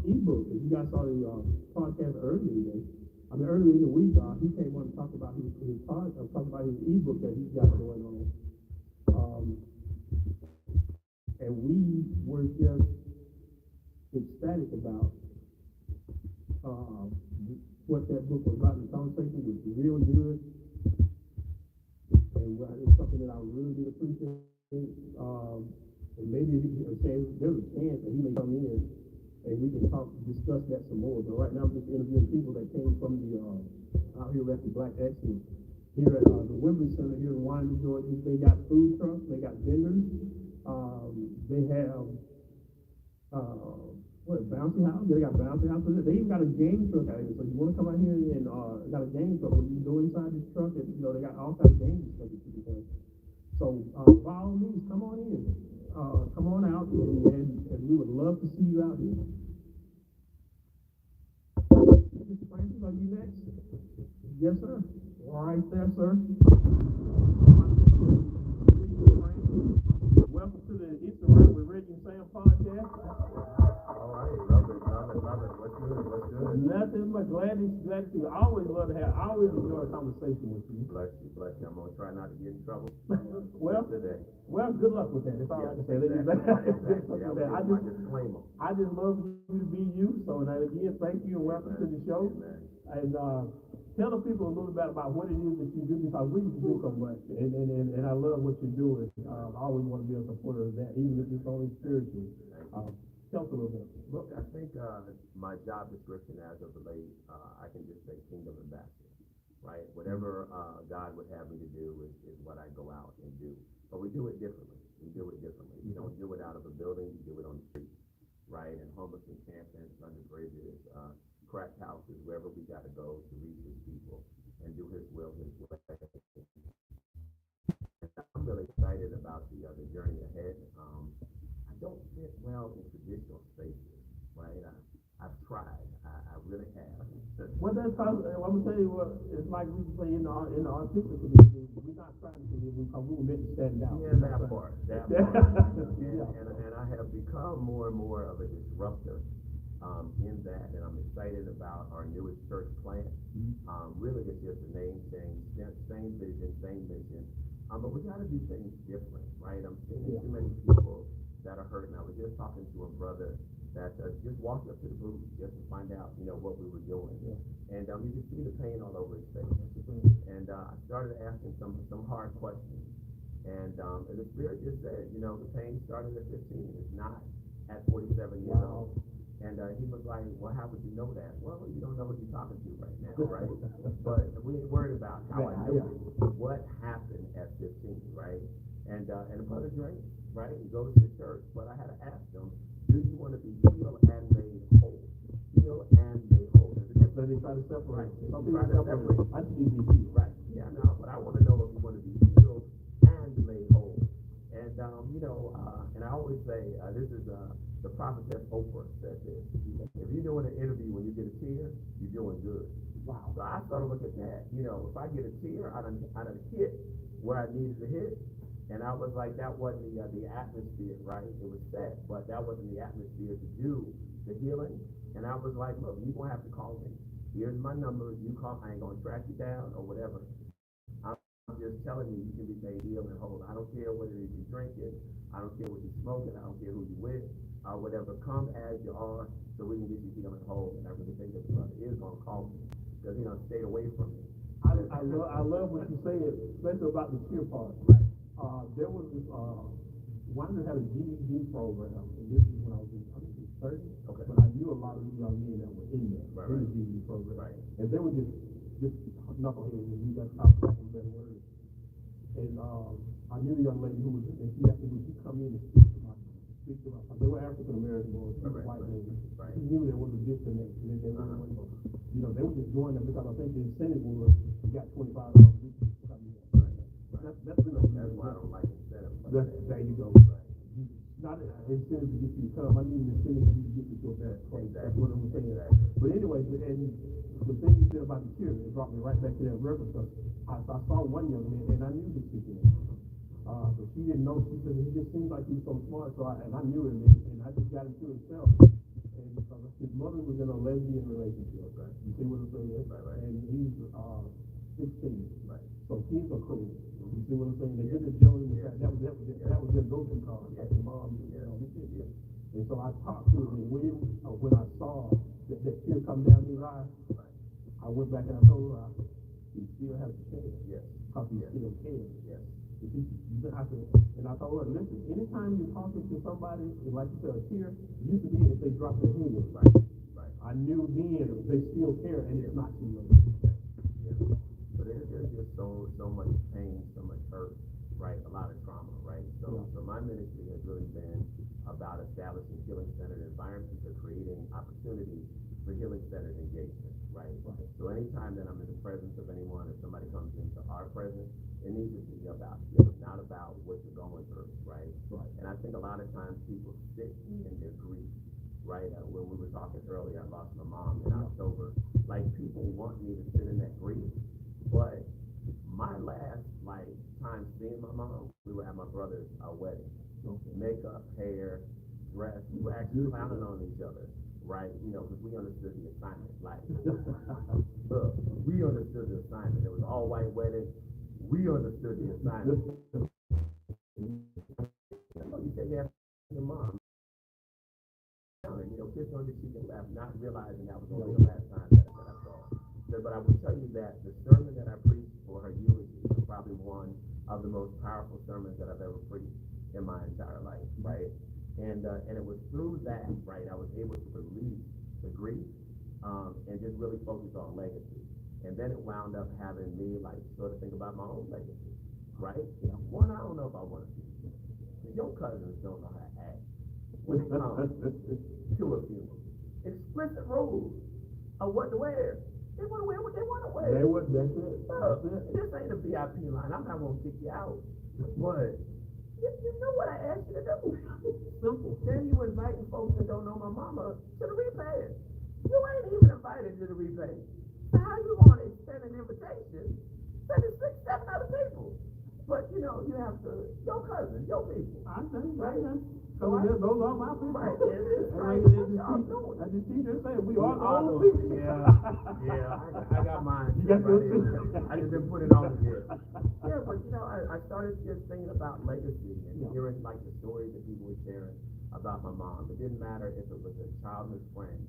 ebook. If you guys saw the podcast earlier today, earlier in the week, he came on to talk about his ebook that he's got going on. And we were just ecstatic about what that book was about. The conversation was real good, and it's something that I really did appreciate. And maybe there's a chance that he may come in and we can discuss that some more. But right now, I'm just interviewing people that came from the out here at the Black Excellence here at the Wembley Center here in Wyandotte, Georgia. They got food trucks, they got vendors, they have bouncy house. They got bouncy houses. They even got a game truck out here. So you want to come out here and got a game truck. When you go inside this truck, and they got all kinds of games and stuff that you can play. So by all means, come on in. Come on out, and we would love to see you out here. Mr. Francis, are you next? Yes, sir. All right there, sir. Welcome to the It's a Wrap with Reggie and Sam podcast. All right, love it. What's good? Nothing but glad to see you. I always enjoy a conversation with you. Bless you. I'm gonna try not to get in trouble. Well, today. Well, good luck with that. That's all I can say. Exactly. I just love you to be you. So again, thank you and welcome to the show. Amen. And tell the people a little bit about what it is that you do, because we do so much, and I love what you're doing. I always want to be a supporter of that, even if it's only spiritual. Tell us a little bit. Look, I think my job description as of late, I can just say kingdom ambassador, right? Whatever God would have me to do is what I go out and do. But we do it differently. You don't do it out of a building, you do it on the street, right? And homeless encampments, under bridges, crack houses, wherever we got to go to reach his people and do his will, his way. I'm really excited about the journey ahead. I don't fit well in traditional spaces, right? I've tried. I really have. Well, that's how, I'm gonna tell you what it's like. We say in the artistic community, we're not trying to do because we were meant to stand out. Yeah, that part. And I have become more and more of a disruptor in that, and I'm excited about our newest church plant. Really, it's just a name change, same vision, same mission. But we got to do things different, right? I'm seeing too many people that are hurting. I was just talking to a brother that just walked up to the booth just to find out, what we were doing. And you could see the pain all over his face. And I started asking some hard questions. And the Spirit just said, the pain started at 15. It's not at 47 years old. And he was like, well, how would you know that? Well, you don't know what you're talking to right now, right? But we ain't worried about how I knew it. What happened at 15, right? And the brother drinks, right? He goes to church. But I had to ask him, do you want to be healed and made whole? Healed and made whole. There's a But they try to separate. Right. Some They people try to separate. separate. I just need to be healed. Right, yeah, no, but I wanna know if you wanna be healed and made whole. And, and I always say, this is, the prophetess Oprah said this. If you're doing an interview when you get a tear, you're doing good. Wow. So I started looking at that, if I get a tear, I done hit where I needed to hit. And I was like, that wasn't the atmosphere, right? It was set, but that wasn't the atmosphere to do the healing. And I was like, look, you're gonna have to call me. Here's my number, you call, I ain't gonna track you down or whatever. I'm just telling you, you can be made healed and whole. I don't care what it is you're drinking, I don't care what you're smoking, I don't care who you're with, whatever. Come as you are, so we can get you healed and whole. And I really think that the brother is gonna call me, because he done stayed away from me. I love what you said, especially about the cheer part. There was this, Winder had a GED program, and this is when I was in, I think it was 30. Okay. But I knew a lot of these young men that were in there, in the GED program. Right. And they were just knuckleheads, and you got top for better words. And, I knew a young lady who was, and she asked me, would you come in and speak to my, they were African American boys, she was white lady. Right. She knew there was a disconnect, and they they were just doing that because I think the incentive was, you got $25 a week to come in. That's why I don't like incentives. There you go. Not an incentive to get you to come, I need an incentive to get you to a better place. That's what I'm saying. But anyway, and the thing you said about the cheer, it brought me right back to that reference, because I saw one young man, and I knew this chick, but she didn't know, she said, he just seemed like he was so smart, and I knew him, and I just got into himself. And because his mother was in a lesbian relationship, right? You see what I'm saying? Right. And he's 16. Right. So he's a cool. You see what I'm saying? They get this Joey in the fact that was their go-to card. Like the mom, And so I talked to him, and when I saw that tear come down his eye, I went back and I told her he still has a chance. Yes. Because he still cares. Yes. And I told her, listen, anytime you're talking to somebody, like you said, a tear, used to be if they drop their hand. Right. I knew then they still care, and it's not too late. Yeah. So there's just so much pain, so much hurt, right? A lot of trauma, right? So my ministry has really been about establishing healing-centered environments or creating opportunities for healing-centered engagement, right? So anytime that I'm in the presence of anyone or somebody comes into our presence, it needs to be about healing, not about what you're going through, right? And I think a lot of times people sit in their grief, right? When we were talking earlier, I lost my mom in October. Like, people want me to sit in that grief, but my last time seeing my mom, we were at my brother's wedding. Makeup, hair, dress, we were actually clowning on each other, right? Because we understood the assignment. Like, look, we understood the assignment. It was all white wedding. We understood the assignment. You said you have your mom. And, kiss on your cheek and laugh, not realizing that was only the last time that I saw her. But I will tell you that the sermon that I preached for her eulogy was probably one of the most powerful sermons that I've ever preached in my entire life, right? And it was through that, right, I was able to release the grief and just really focus on legacy. And then it wound up having me sort of think about my own legacy, right? One, I don't know if I want to see you. Your cousins don't know how to act when it comes to a funeral. Explicit rules of what to wear. They want to wear what they want to wear. That's it. Look, this ain't a VIP line. I'm not going to kick you out. But you know what I asked you to do. Simple. Then you inviting folks that don't know my mama to the repast. You ain't even invited to the repast. So how you want to extend an invitation? Send it 6, 7 other people. But you have to, your cousin, your people. I think, right? So those are my people. Right. As the teacher said, we are all people. Yeah, I got mine. You got yours too. I just didn't put it on yet. Yeah, but I started just thinking about legacy and hearing the stories that people were sharing about my mom. It didn't matter if it was a childhood friend,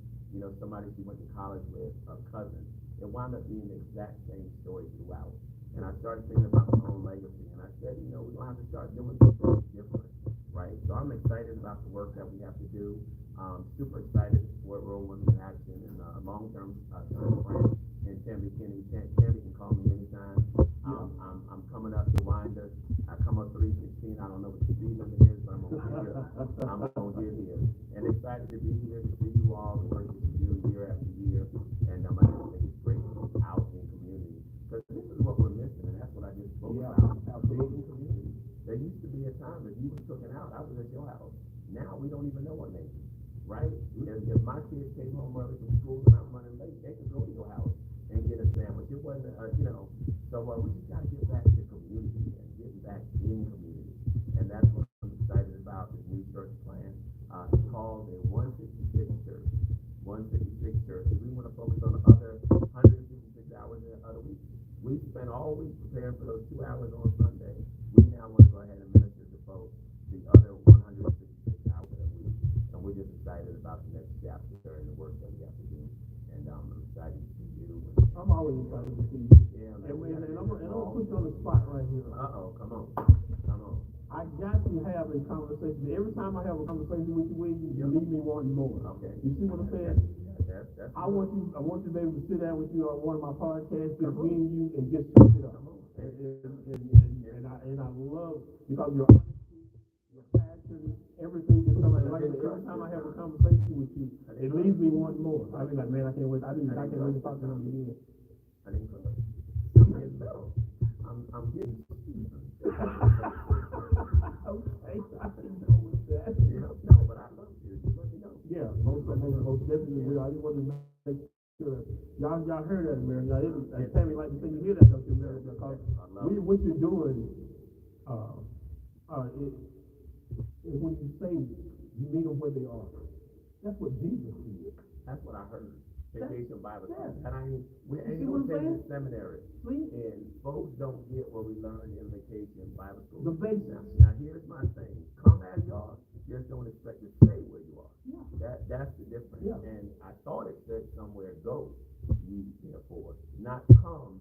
somebody she went to college with, a cousin. It wound up being the exact same story throughout. And I started thinking about my own legacy, and I said, we're going to have to start doing something different, right? So I'm excited about the work that we have to do. Super excited to support Rural Women in Action and long-term time plan. And Tammy can call me anytime. I'm coming up to Winder I come up 316, I don't know what the speed limit is, but I'm gonna get here. I'm gonna get here. And excited to be here, to see you all, the work that you do year after year. And I just think it's great out in community. Because this is what we're missing, and that's what I just spoke about. Building community. There used to be a time if you were cooking out, I was at your house. Now we don't even know our neighbors, right? If my kids came home early from school and I'm running late, they could go to your house and get a sandwich. It wasn't, so we just got to get back to community and getting back in community. And that's what I'm excited about, this new church plan. It's called a 156 church. 156 church. We want to focus on the other 156 hours in the other week. We spent all week preparing for those 2 hours on Sunday. We now want to go ahead and minister to folks the other 156 hours of the week. And we're just excited about the next chapter and the work that we have to do. And I'm excited to see you. I'm always excited to see you. Yeah, man. And I'm gonna put you on the spot right here. Come on. I got to have a conversation. Every time I have a conversation with you, you leave me wanting more. Okay. You see what I'm saying? That's I want you to be able to sit down with you on one of my podcasts, just me and you, and just talk it up. And I love, because your honesty, your passion, everything is something. Like every time I have a conversation with you, it leaves me wanting more. I be like, man, I can't wait. I can't wait to talk to him again. I didn't cook. I'm getting. Okay, I can go with that. No, but I love you. Just let me know. Yeah, most definitely. I just want to make sure y'all heard that, America. And Tammy like to say you hear that, don't you, America? Because what you're doing, is when you say you meet them where they are. That's what Jesus did. That's what I heard. Vacation Bible School. And we You see ain't what gonna I'm take saying? the seminary. See? And folks don't get what we learned in Vacation Bible School. The basics. Now here's my thing. Come as you are. Just don't expect to stay where you are. Yeah. That's the difference. Yeah. And I thought it said somewhere go, ye therefore, not come.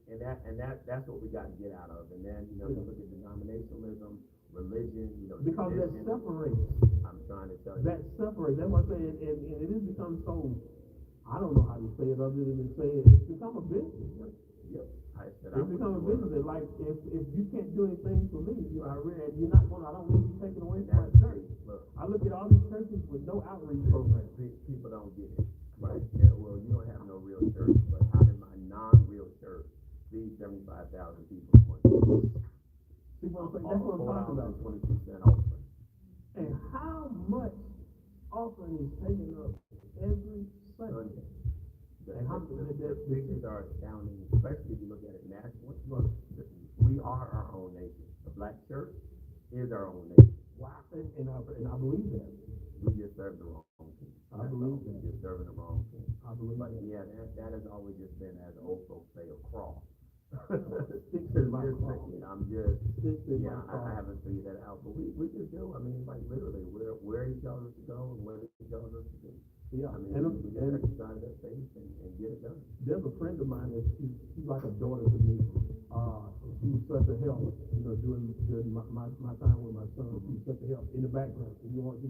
And that's what we got to get out of. And then, you look at denominationalism, religion, Because that tradition. separates. I'm trying to tell you. That separates. That's what I'm saying. And it has become so, I don't know how to say it other than to say it. It's become a business. Yep. It's become a business. Like, if you can't do anything for me, I read, you're not going to, I don't want you taking away from my church. Look, I look at all these churches with no outreach program. people don't get it. Right. Yeah, well, you don't have no real church, but how did my non-real church feed 75,000 people in one day? See what I'm saying? That's what I'm talking about. 20% offering. And how much offering is taken up every Sunday? The figures are astounding, especially if you look at it nationally. Look, we are our own nation. The black church is our own nation. Wow. And I believe that. We just serve the wrong king. I believe that. We're just serving the wrong king. I believe But that. yeah, that has always just been, as old folks say, a cross. Sticks in my craw. I'm just, Sticks in my I craw. haven't figured that out, but we just do. I mean, like literally, where he tells us to go and where he tells us to do. Yeah. I mean, And we just exercise that faith and get it done. there's a friend of mine that she's like a daughter to me. She was such a help, during my time with my son. She was such a help in the background. If you want to,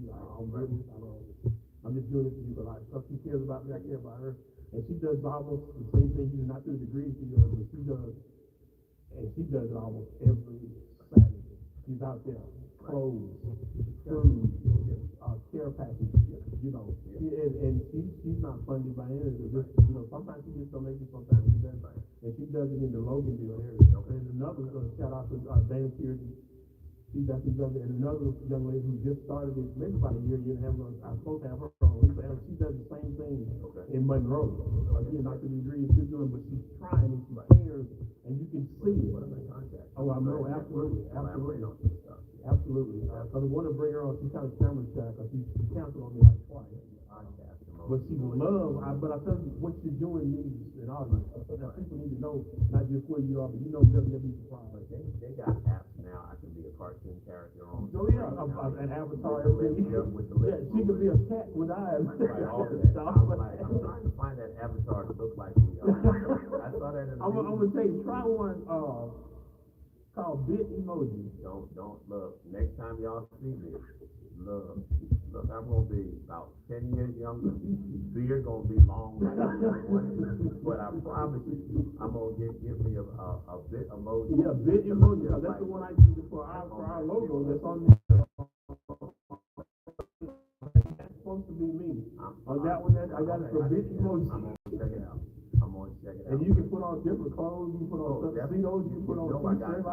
I'm just doing it for you, but because she cares about me, I care about her. And she does almost the same thing, not to the degree she does, but she does, and she does it almost every Saturday. She's out there, clothes, food, care packages, and she's not funded by anything. Just, sometimes she gets donations, sometimes she doesn't. And she does it in the Loganville area. There's another, shout out to Dan Kierkegaard. She does it, and another young lady who just started it, maybe about a year and a half ago. I was supposed to have her on. She does the same thing in Monroe. Again, not to the degree she's doing, but she's trying and she cares, and you can see it. Oh, I know, absolutely. I want to bring her on. She's kind of camera shy because she canceled on me like twice. But she loves, but I tell you, what you're doing needs an audience. People need to know not just where you are, but they'll be surprised. They got apps now. I can be a cartoon character on. Oh yeah, an avatar. She could be a cat with eyes. Right, all of that. I'm trying to find that avatar to look like me. I saw that in the I'm gonna tell you, try one called Bit Emoji. Don't look. Next time y'all see this, look, I'm gonna be about 10 years younger. Beard gonna be long, like but I promise you, I'm gonna give me a bit emoji. Yeah, bit emoji, because that's the one I use for our logo that's on there. That's supposed to be me. On that one, I got it for bit emoji. I'm gonna check it out. I'm gonna check it out. And you can put on different clothes, you can put on tuxedos, you can put on t-shirts.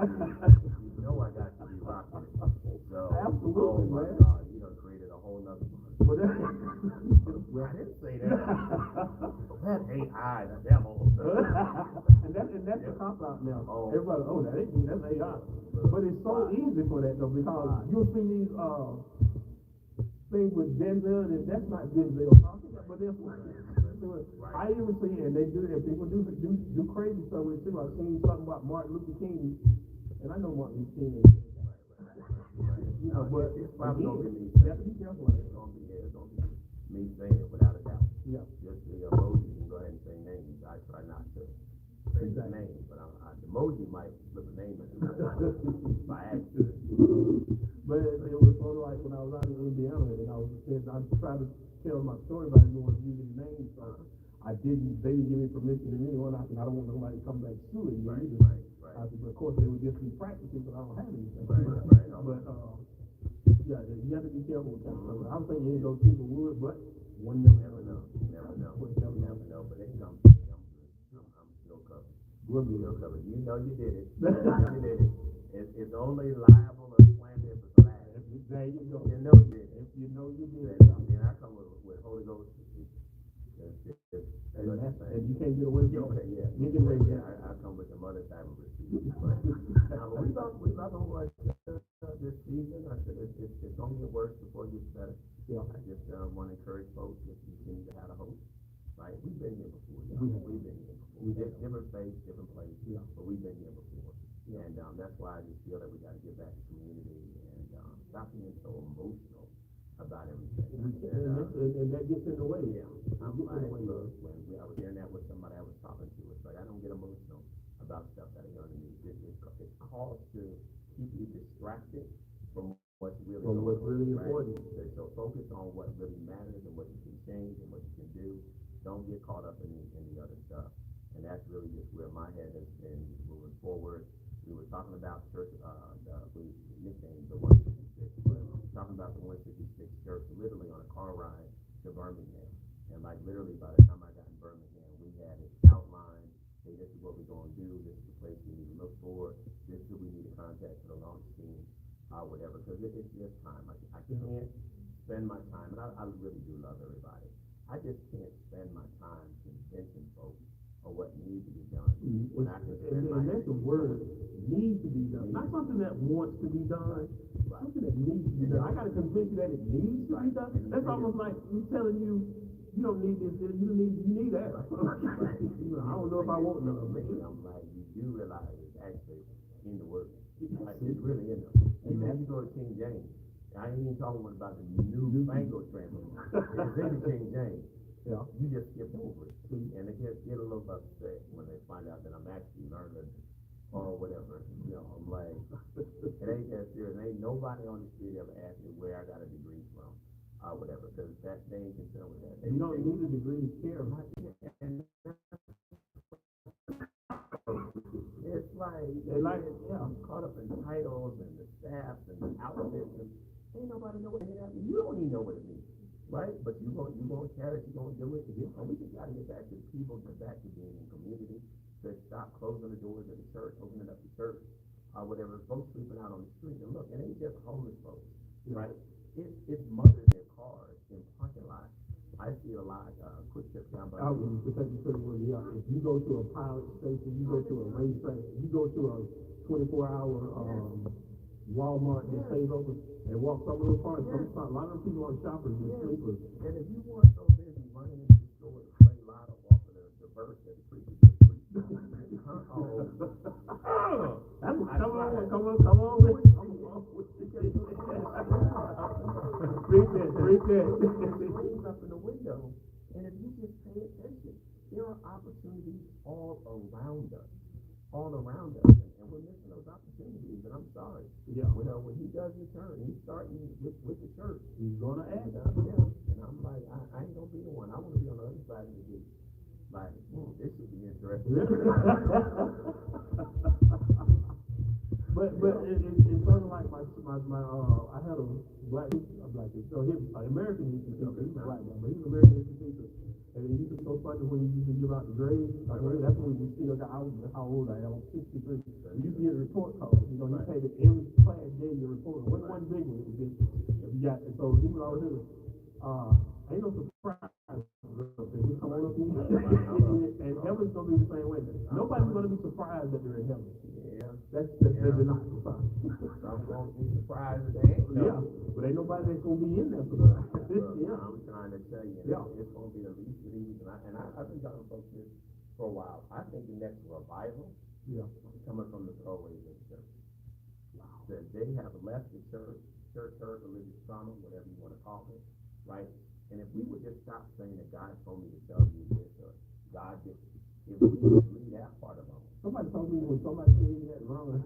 You know I got to be rocking it. So, Absolutely, oh my man. God, you done created a whole nother one. But that, Well, I didn't say that. That ain't I, the devil. and that's the cop out now. Oh. Everybody, that ain't me, that's AI. But it's so easy for that though, because you'll see these things with Denzel, and that's not Denzel talking, but that's what I even see, and they do, and people do crazy stuff with it too. I've seen something about Martin Luther King, and I know Martin Luther King. You know, but it's probably gonna be me. You have to be careful. It's gonna be me saying it without a doubt. Yeah. Just the emoji, you can go ahead and say names. I try not to say the Exactly. names, but the emoji might slip a name in by accident. But it was sort of like when I was out in Indiana, and I tried to tell my story, but I didn't want to use his name, so they didn't give me permission to anyone. I said, I don't want nobody to come back suing me either. Right. I said, but of course they would just be practicing, but I don't have anything. Right. But yeah, you have to be careful with that. I'm thinking any of those people would, but one never know. Never know. But it comes. I'm still covered. We'll be Still covered. You know you did it. You did it. It's only liable or slandered if it's a lie. There you go. You know you did it. You know you did. Then I come with Holy Ghost. And you can't get away from it. Okay, yeah. You can make it. I come with some other type of receipt. But we not gonna rush this season. I said it's gonna get worse before it gets better. Yeah. I just want to encourage folks to continue to have a hope. Right? We've been here before. We've been here before. Different faiths, different places. Yeah. But we've been here before. Yeah. And that's why I just feel that we got to get back to community and stop being so emotional about everything. And that gets in the way. Yeah. I'm like, look, when I was hearing that with somebody I was talking to, it's like I don't get emotional about stuff that ain't underneath. It's called to keep you distracted from what's really important. So focus on what really matters and what you can change and what you can do. Don't get caught up in the other stuff. And that's really just where my head has been moving forward. We were talking about church, we nicknamed the 166, but talking about the 166 church literally on a car ride to Birmingham. And like literally by the time I got in Birmingham, we had it outlined. Hey, this is what we're going to do. This is the place we need to look for. This is who we need to contact for the launch team, whatever. Because it's just time. I can't spend my time, and I really do love everybody. I just can't spend my time convincing folks of what needs to be done. And that's the word, needs to be done. Not something that wants to be done, something that needs to be done. I got to convince you that it needs to be done. That's almost like me telling you, you don't need this, you need that. I don't know if I want none of it. I'm like, you do realize it's actually in the word. Like, it's really in there. Even if you go to King James, I ain't even talking about the new fangled translation. It's in the King James. Yeah. You just skip over it. And they get a little upset when they find out that I'm actually learning or whatever. You know, I'm like, it ain't that serious. Ain't nobody on the street ever asked me where I got a degree from or whatever, because they ain't concerned with that. You don't need a degree to care. It's I'm caught up in titles and the staff and the outfits, and ain't nobody know what it means. You don't even know what it means. Right? But you gonna carry it, you gonna do it. And we just gotta get back to people, get back to being in community, to stop closing the doors of the church, opening up the church, whatever, folks sleeping out on the street. And look, it ain't just homeless folks, right? It's mothers in cars, in parking lots. I see a lot, quick trip down by If you go to a pilot station, you go to a racetrack, you go to a 24-hour Walmart that stays open and walk some of those cars. A lot of people are shoppers and sleepers. And if you weren't so busy running into the store to play lotto off of the verse that the preacher just preached, come on. Read that. Up in the window, and if you just pay attention, there are opportunities all around us. And we're missing those opportunities, and I'm sorry. Yeah. When he does return, he's starting with the church. He's gonna add. And I'm like, But it's sort of like my I had a black so he American institute, he's a black guy, but he's an American institute. And it used to be so funny when you used to give out the grades. Like, that's when we still got, how old I am, I'm 63. You used to get a report card. You know, you paid it every class gave you a report. It wasn't one big one. It was just, you got, so he would always do it. Ain't no surprise. We come on up here, and heaven's gonna be the same way. Nobody's gonna be surprised that they're in heaven. Yeah. That's not surprised. I'm gonna be surprised that they ain't. Yeah, but ain't nobody that's gonna be in there for that. Yeah. I'm trying to tell you, it's gonna be the least of these, and I've been telling folks this for a while. I think the next revival is coming from the throwaways of the church. Wow. That they have left the church hurt, religious trauma, whatever you want to call it, right? And if we would just stop saying that God told me to tell you this, or God did, if we would leave that part alone. Somebody told me when somebody said that, run.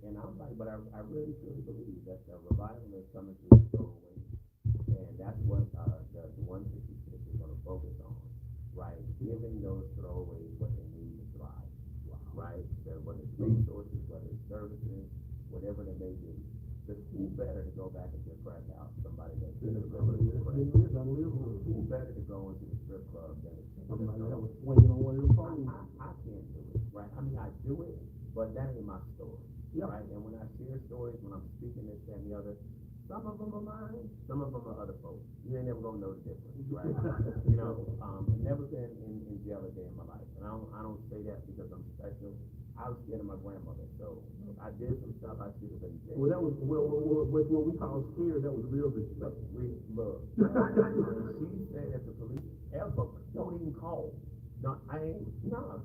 And I'm like, but I really truly believe that the revival is coming through the throwaways. And that's what the 166 is going to focus on, right? Giving those throwaways what they need to thrive, right? Whether it's resources, whether it's services, whatever they may be. But who better to go back into a crack house? Somebody that's been a crack. Who better to go into the strip club than somebody that was swinging on one of the phones? I can't do it, right? I mean, I do it, but that ain't my story, right? And when I share stories, when I'm speaking this and the other, some of them are mine, some of them are other folks. You ain't never gonna know the difference, right? You know, I've never been in jail a day in my life, and I don't say that because I'm special. I was scared of my grandmother, so I did some stuff I should have been dead. Well, that was what we call scared. That was real respect. Real love. She said that the police ever don't even call. No, I can't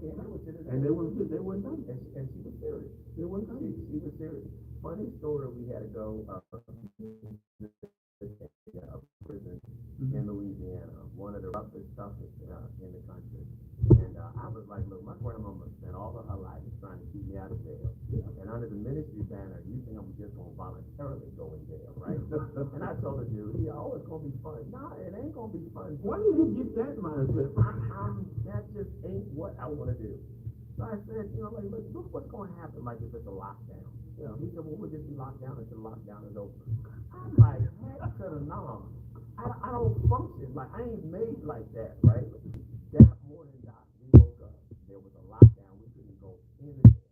do it to this. And they wouldn't done it. And she was serious. They wouldn't done it. She was serious. Funny story. We had to go prison in Louisiana, one of the roughest, toughest in the country. And I was like, look, my grandmama spent all of her life trying to keep me out of jail. And under the ministry banner, you think I'm just going to voluntarily go in jail, right? And I told her, dude, oh, it's going to be fun. Nah, it ain't going to be fun. Why did you get that mindset? That just ain't what I want to do. So I said, you know, like, look what's going to happen, like, if it's a lockdown. Yeah. He said, well, we'll just be locked down until the lockdown is over. I'm like, heck to the no. I don't function. Like, I ain't made like that, right? That morning, Doc, we woke up. There was a lockdown. We couldn't go in the jail.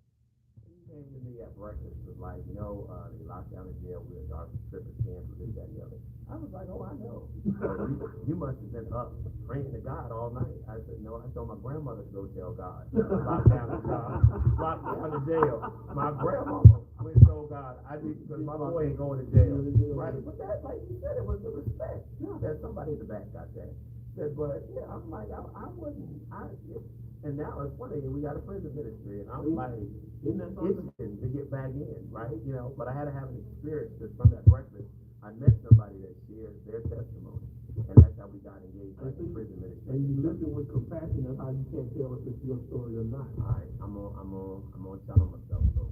He came to me at breakfast, was like, you know, they locked down the jail. We were strippers canceled, this, that, and the other. I was like, oh, I know. You must have been up praying to God all night. I said, no, I told my grandmother to go tell God. Lock down the jail. My grandmama went and told God, I did, because my boy ain't going to jail. Right? But that, like you said, it was the respect. That somebody in the back got that. Said, but yeah, I'm like, I wouldn't, and now it's funny, we got a prison ministry, and I'm like, itching to get back in, right? You know, but I had to have an experience, because from that breakfast, I met somebody that shared their testimony, and that's how we got engaged in the prison ministry. And you listen with compassion of how you can't tell if it's your story or not. All right, I'm gonna tell him myself so.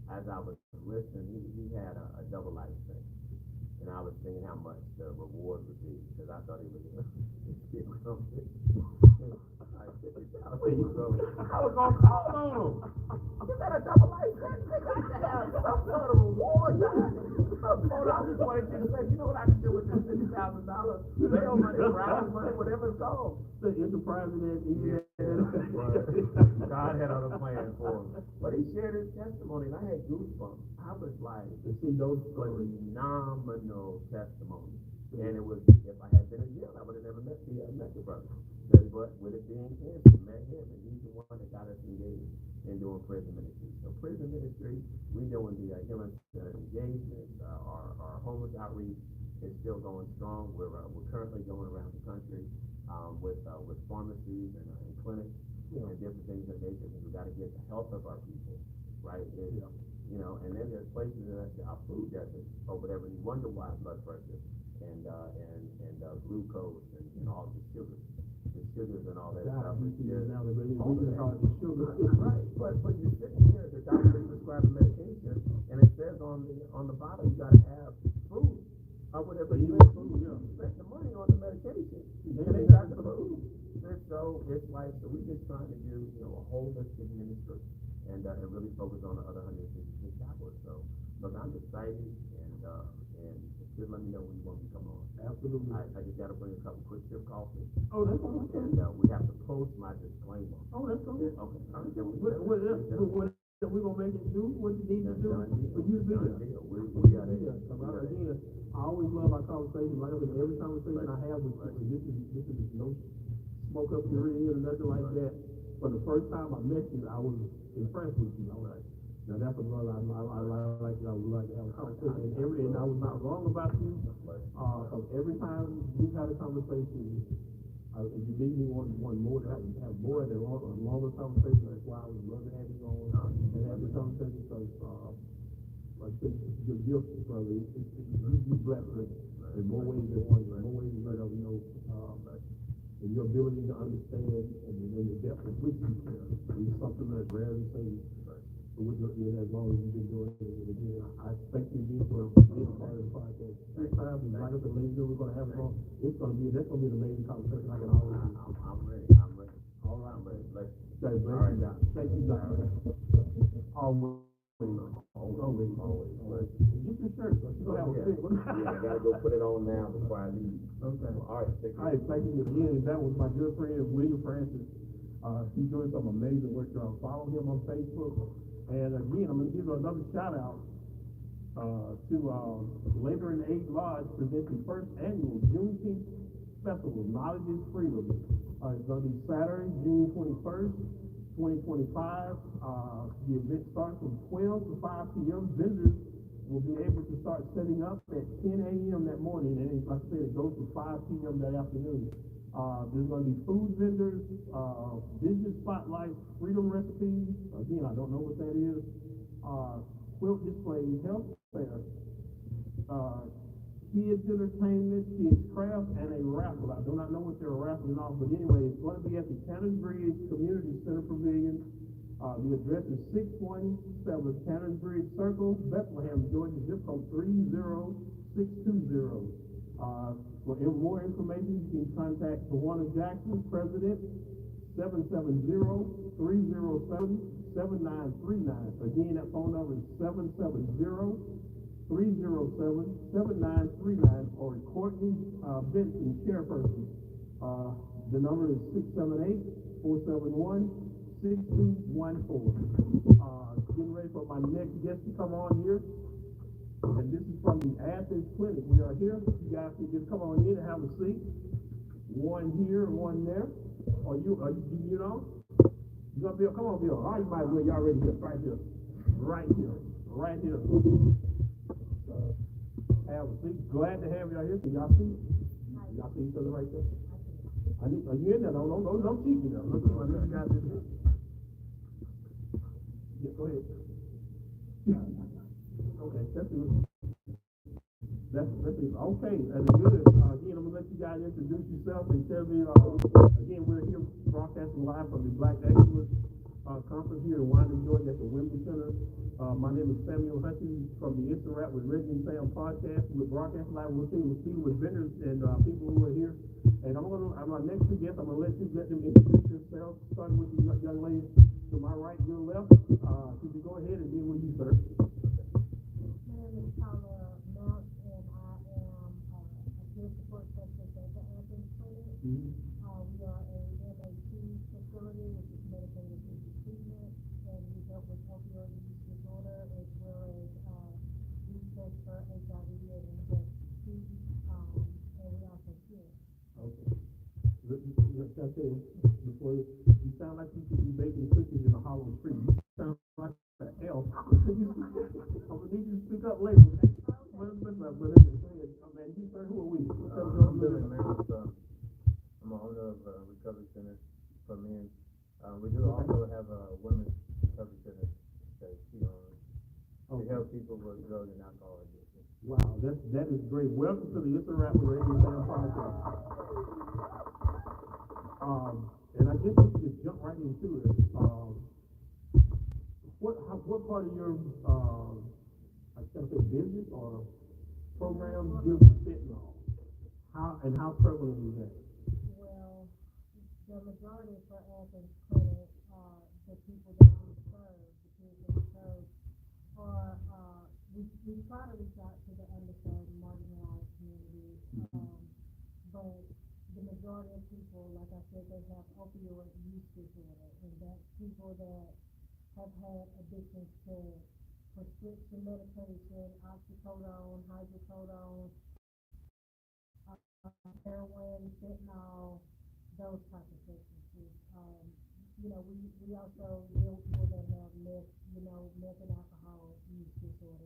As I was listening, he had a double life thing, and I was thinking how much the reward would be, because I thought he was gonna get something. I was gonna call on him. You got a double life sentence? They got to have some sort of reward. I just wanted you to say, you know what I can do with this $50,000 bail money, prize money, whatever it's called. The enterprise in that. God had other plans for him. But he shared his testimony, and I had goosebumps. I was like, to see those phenomenal testimony. And it was, if I had been in jail, I would have never met the brother. But with it being cancer, met him, and he's the one that got us engaged in doing prison ministry. So prison ministry, we doing the healing engagement, our homeless outreach is still going strong. We're currently going around the country with pharmacies and clinics and different things of that nature. We got to get the health of our people, right? You know, and then there's places that our food deserts or whatever. And you wonder why blood pressure and glucose and all the sugars and all that stuff. Right, but you're sitting here, the doctor prescribing medication, and it says on the bottle you got to have food or whatever. You spend the money on the medication, and they got the food. So so it's like, so we're just trying to do, you know, a holistic ministry and really focus on the other 156 chapels. So, look, I'm excited and just let me know when you want me to come on. Absolutely. I just gotta bring a couple quick sip coffee. Oh, that's okay. And we have to post my disclaimer. Oh, that's okay. Okay. All right, then We're gonna make it do what you need to do for you to be there. We got it. Again, I always love our conversation. Like I said, every conversation I have with you, this is no smoke up your ear or nothing like that. For the first time I met you, I was impressed with you. I was like, now that's a brother I like to have a conversation. And I was not wrong about you. Cause every time we've had a conversation, if you leave me one more to have more and a longer conversation, that's why I would love to have you on and have this conversation. Because like I said, your gift, brother, you blessed me in more ways than one, in more ways than you know. And your ability to understand and the depth of which you share is something that's rarely seen. As long as you've been doing it, and again, I thank you again for being part of the podcast. Next time, like I said, ladies, we're gonna have it on. That's gonna be an amazing conversation. I can always do. I'm ready. All right, I'm ready. Let's bless you, Doc. Thank you, Doc. Always. Get your shirt. You gonna have a fit one. Yeah, I gotta go put it on now before I leave. Okay. All right, take care. All right, thank you again. That was my good friend William Francis. He's doing some amazing work. Follow him on Facebook. And again, I'm going to give you another shout out to Labor and Aid Lodge presenting first annual Juneteenth Festival, Knowledge is Freedom. It's going to be Saturday, June 21st, 2025. The event starts from 12 to 5 p.m. Vendors will be able to start setting up at 10 a.m. that morning, and like I said, it goes to 5 p.m. that afternoon. There's going to be food vendors, business spotlights, freedom recipes. Again, I don't know what that is. Quilt displays, health fair, kids entertainment, kids craft, and a raffle. I do not know what they're raffling off, but anyway, it's going to be at the Cannons Bridge Community Center Pavilion. The address is 617 Cannons Bridge Circle, Bethlehem, Georgia, zip code 30620. For more information, you can contact Tawana Jackson, President, 770-307-7939. Again, that phone number is 770-307-7939, or Courtney Benson, Chairperson. The number is 678-471-6214. Getting ready for my next guest to come on here. And this is from the Athens Clinic. We are here. You guys can just come on in and have a seat. One here and one there. Or you know? You gonna Bill? Come on, Bill. All right, you might as well. Y'all ready here. Right here. Right here. Right here. Have a seat. Glad to have y'all here. Can y'all see? Y'all see each other right there? Are you in there? Don't cheat me now. Look at my little guys in here. Yeah, go ahead. Okay, that's it. That's it. Okay, that's good. Again, I'm gonna let you guys introduce yourself and tell me. Again, we're here broadcasting live from the Black Excellence Conference here in Winding, Georgia at the Wembley Center. My name is Samuel Hutchins from the Instant Rap with Reggie and Sam podcast. We're broadcasting live. We're speaking with vendors and people who are here. And my next two guests, I'm gonna let them introduce themselves. Starting with the young lady to my right, your left. Could you go ahead and deal with you, sir? We are a MAT facility, which is medicated treatment, and we help with opioid use disorder as well as research for HIV and hepatitis, and we also cure. Okay. That's it. Before you sound like you should be baking cookies in a hollow tree. You sound like an elf. I'm gonna need you to speak up later. But you, sir, who are we? I'm Billy Maris. I'm the owner of Recovery Center for Men. We do also have a women's recovery center that she owns to help people with drug and alcohol addiction. Wow, that is great. Welcome to the Instant Rap with Reggie and Sam podcast. And I guess we can just jump right into it. What part of your I should say business or program deals with fentanyl? How prevalent is that? Well, the majority for Athens credit, the people that we serve, the kids that we serve, are, we try to reach out to the underserved, marginalized communities, but the majority of people, like I said, they have opioid use disorder, and that's people that have had addictions to prescription medication, oxycodone, hydrocodone, heroin, fentanyl, those type of substances. We also deal with people that have meth, meth and alcohol use disorder.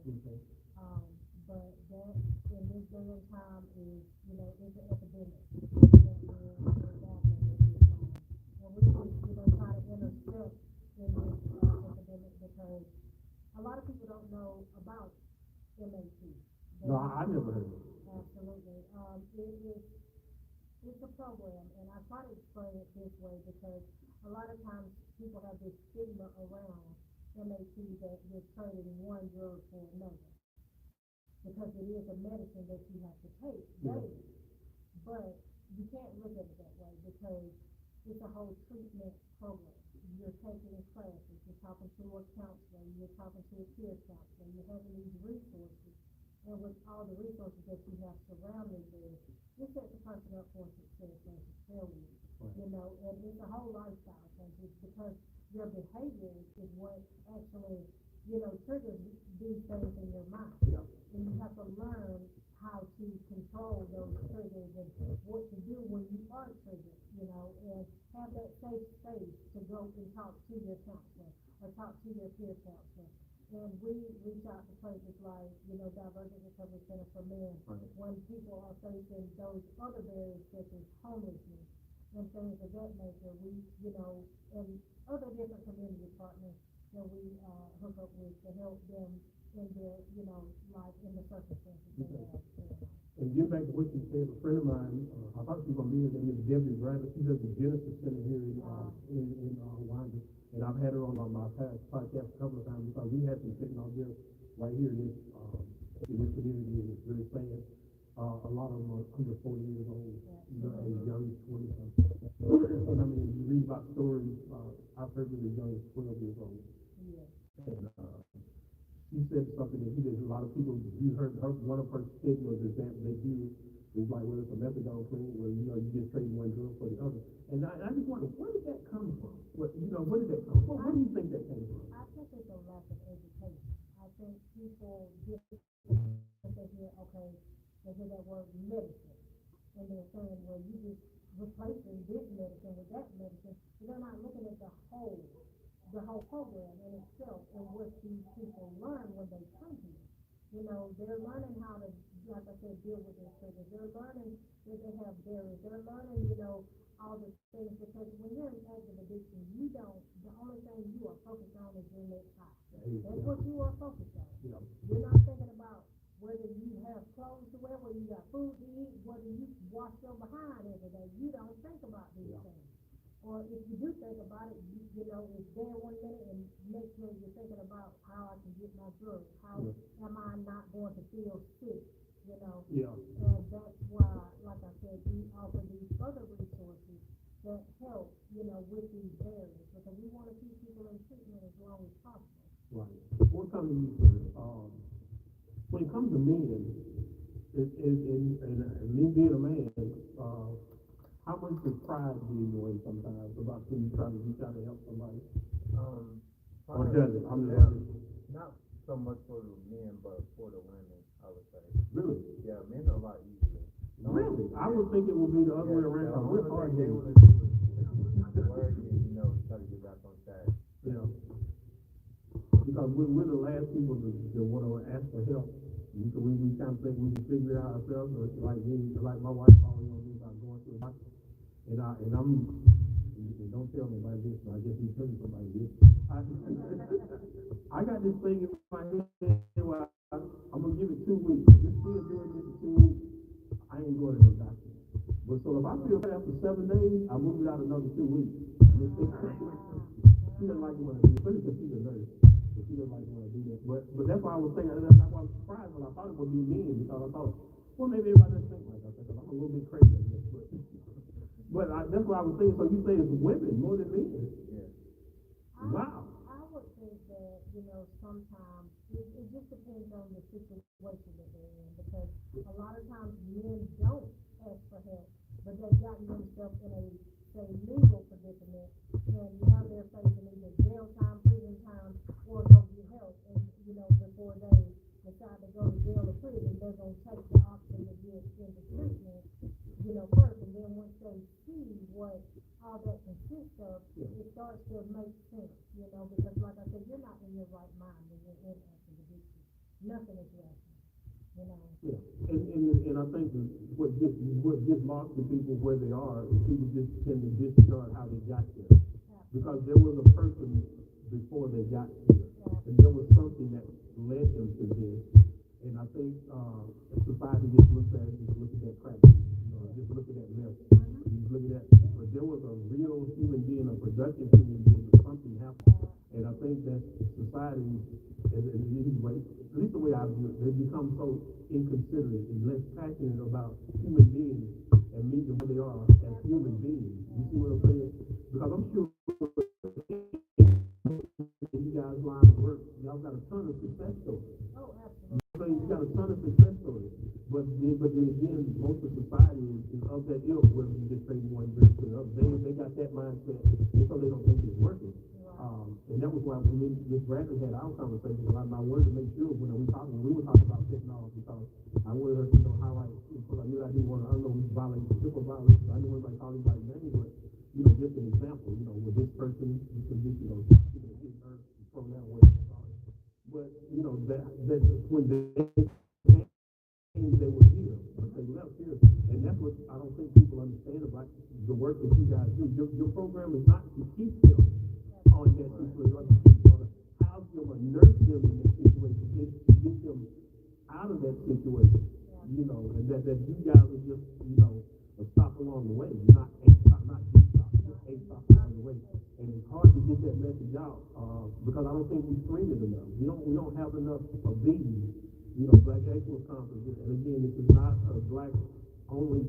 But that, in this day and time, is an epidemic that we're battling at this time. And we just, try to intercept in this epidemic because a lot of people don't know about MAT. No, I never heard of it. Absolutely. It's a program, and I try to explain it this way because a lot of times people have this stigma around MAT that you're trading one drug for another. Because it is a medicine that you have to take daily. But you can't look at it that way because it's a whole treatment program. You're taking classes, you're talking to a counselor, you're talking to a peer counselor, you're having these resources. And with all the resources that you have surrounding you, it sets a person up for success versus failure. And it's a whole lifestyle change. It's because your behavior is what actually, triggers these things in your mind. Yeah. And you have to learn how to control those triggers and what to do when you are triggered, and have that safe space to go and talk to your counselor or talk to your peer counselor. And we reach out to places like, Divergent Recovery Center for Men, when people are facing those other barriers such as homelessness and things of that nature. We, and other different community partners that we hook up with to help them in their, life, in the circumstances they have. And get back to what you said, a friend of mine, I thought she was going to be here, named Debbie Bradley. She does the Genesis Center here in Wanda. And I've had her on my past podcast a couple of times because we had some sitting out there right here in this community, and it's really sad. A lot of them are under 40 years old, as young as 20 something. And I mean, you read about stories, I've heard them as young as 12 years old. And she said something that he did. A lot of people, you heard her, one of her stigmas example they use is like, well, it's a methadone clinic where, you just trade one drug for the other. And I just wonder, where did that come from? Where did that come from? Where do you think that came from? I think it's a lack of education. I think people get, they hear that word medicine, and they're saying, well, you just replacing this medicine with that medicine, but they're not looking at the whole program in itself and what these people learn when they come here. They're learning how to, like I said, deal with their triggers. They're learning that they have barriers. They're learning, all the things, because when you're in active addiction, the only thing you are focused on is your next high. That's what you are focused on. Yeah. You're not thinking about whether you have clothes to wear, whether you got food to eat, whether you wash your behind every day. You don't think about these things. Or if you do think about it, it's there 1 minute and next minute you're thinking about how I can get my drugs. How am I not going to feel sick? Yeah. And that's why, like I said, we offer these other resources that help, with these barriers, because we want to keep people in treatment as long as possible. Right. What comes to you, sir? When it comes to men, and me being a man, how much does pride do you know sometimes about when you try to reach out to help somebody? Or does it? Not so much for the men, but for the women, I would say. Really? Yeah, men are a lot easier. Really? I would think it would be the other way around. Yeah, We're hard they to want to do is work and, try to get back on track. Yeah. Because we're the last people that want to ask for help. We kind of think we can figure it out ourselves. Or like my wife always on me about going to the doctor. And don't tell me about this, but I guess you tell somebody this. I got this thing in my head where I'm going to give it 2 weeks. Just still doing this for 2 weeks. I ain't going to no doctor. But so if I feel bad after 7 days, I move it out another 2 weeks. She doesn't like it when I do it, especially because she's a nurse. But she doesn't like it when I do that. But that's why I was thinking, that's why I was surprised when I thought it would be mean, because I thought, well, maybe everybody doesn't think like that, because I'm a little bit crazy, I guess. But But that's what I was saying, so you say it's women more than men? Yeah. Wow. I would think that, sometimes, it just depends on the situation that they're in, because a lot of times men don't ask for help, but they've gotten themselves in a, say, legal predicament, and now they're facing either jail time, prison time, or go get help, and, before they decide to go to jail or prison, they're gonna take the option to get into treatment, first, and then once they see what all that consists of, it starts to make sense, because like I said, you're not in your right mind when you're in active addiction. Nothing is rational, Yeah, and I think that what gets lost to people where they are is people just tend to disregard how they got there. Because there was a person before they got here, and there was something that led them to this. And I think society just looks at it, just look at that crack, just look at that mess, just look at that. But there was a real human being, a productive human being, but something happened. And I think that society, at least the way I view it, they become so inconsiderate and less passionate about human beings and meet them where they are as human beings. You see what I'm saying? Because I'm sure you guys line of work, y'all got a ton of success stories. Oh, absolutely. So you got a ton of success stories. But then again, most of society is of that ilk where you just say one dress to the other. They got that mindset, and so they don't think it's working. And that was why when Ms. Bradley had our conversation, I wanted to make sure when we were talking about technology, because I wanted her to highlight, because I knew I didn't want to, I don't know who's violating, triple violation, I didn't want to call anybody name, but, just an example, with this person, this is, his program, whatever you call it. But, that when they were here, but they left here, and that's what I don't think people understand about the work that you guys do. Your program is not to keep them on that situation, house them or nurse them in that situation, is to get them out of that situation, and that you guys are just, a stop along the way, not a stop, just a stop along the way. And it's hard to get that message out, because I don't think we screen it enough. We don't have enough of these, Black Excellence Conference, and again, this is not a black only,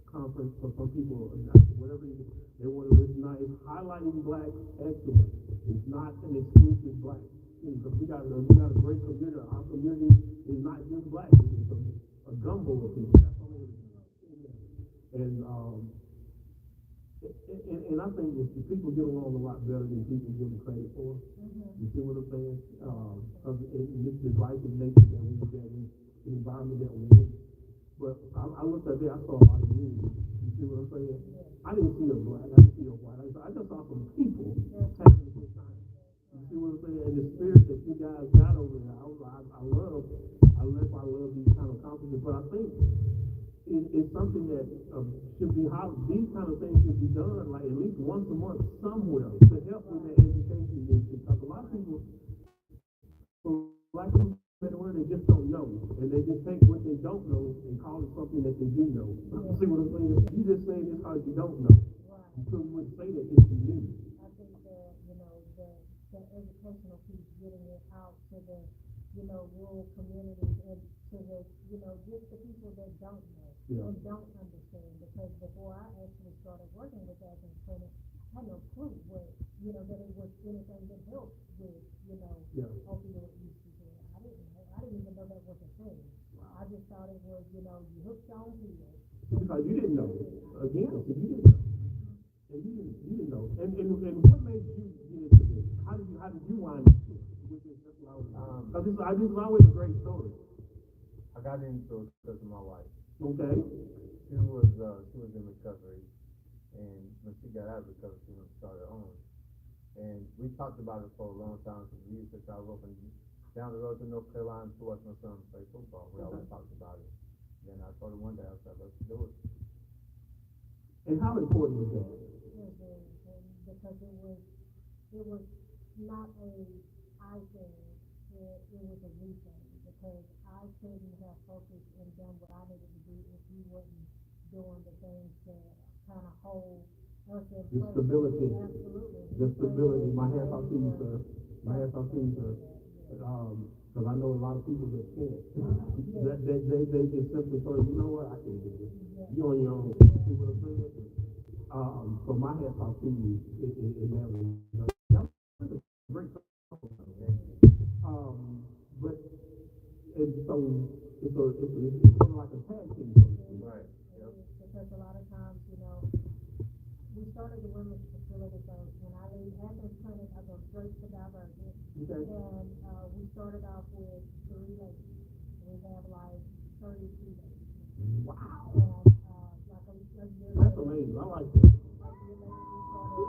conference for some people, whatever they want to listen. It's highlighting black excellence. It's not an exclusive black thing, because we got a great community. Our community is not just black; it's a gumbo of people. And I think that the people get along a lot better than people give them credit for. You see what I'm saying? Because it's the life and nature that we live in, the environment that we're in. But I looked at there, I saw a lot of unity. You see what I'm saying? I didn't see a black, I didn't see a white. I just saw some people having a good time. You see what I'm saying? And the spirit that you guys got over there, I love these kind of conferences. But I think it's something that should be how these kind of things should be done, like at least once a month somewhere, to help with that education issue. Because a lot of people, like you said, they just don't know, and they just take what they don't know and call it something that they do know. See what I'm saying? You just saying this because you don't know. So you wouldn't say that if you knew. I think that, the educational piece, getting it out to the, rural communities and to the, just the people that don't know and don't understand. Because before I actually started working with Athens Clinic, I had no clue what, that it was anything that helped with, opioid use disorder. I didn't even know that was a thing. I just thought it was, you hooked on pills. Because you didn't know. Again, you didn't know. And you didn't know. And what made you get into this? How did you wind up with this? Because this is always a great story. I got into it because of my wife. Okay. She was in recovery, and when she got out of recovery, she went to start her own. And we talked about it for a long time, because we used to travel up and down the road to North Carolina to watch my son play football. We always talked about it. Then I told her one day, I said, let's do it. And how important was that? It was very important, because it was not a I thing, it was a we thing, because I couldn't have focused and done what I needed to do if he wasn't doing the things that kind of hold us in place. The stability. Absolutely. The stability. My hands off to you, sir. My hands off to you, sir. Because I know a lot of people that can't. They just simply say, you know what, I can't do this. You're on your own. You see what I'm saying? So my hat's off to you in that way. That was a great song. But, and so, it's sort of like a tag team. Right, yep. Because a lot of times, you know, we started the women's facility, so when I leave Athens Clinic, I go straight to Divergent. Okay. And, we started off with 3 ladies. We have like 32 ladies. Wow. And, like a year That's later, amazing. I like that. a year later, we started.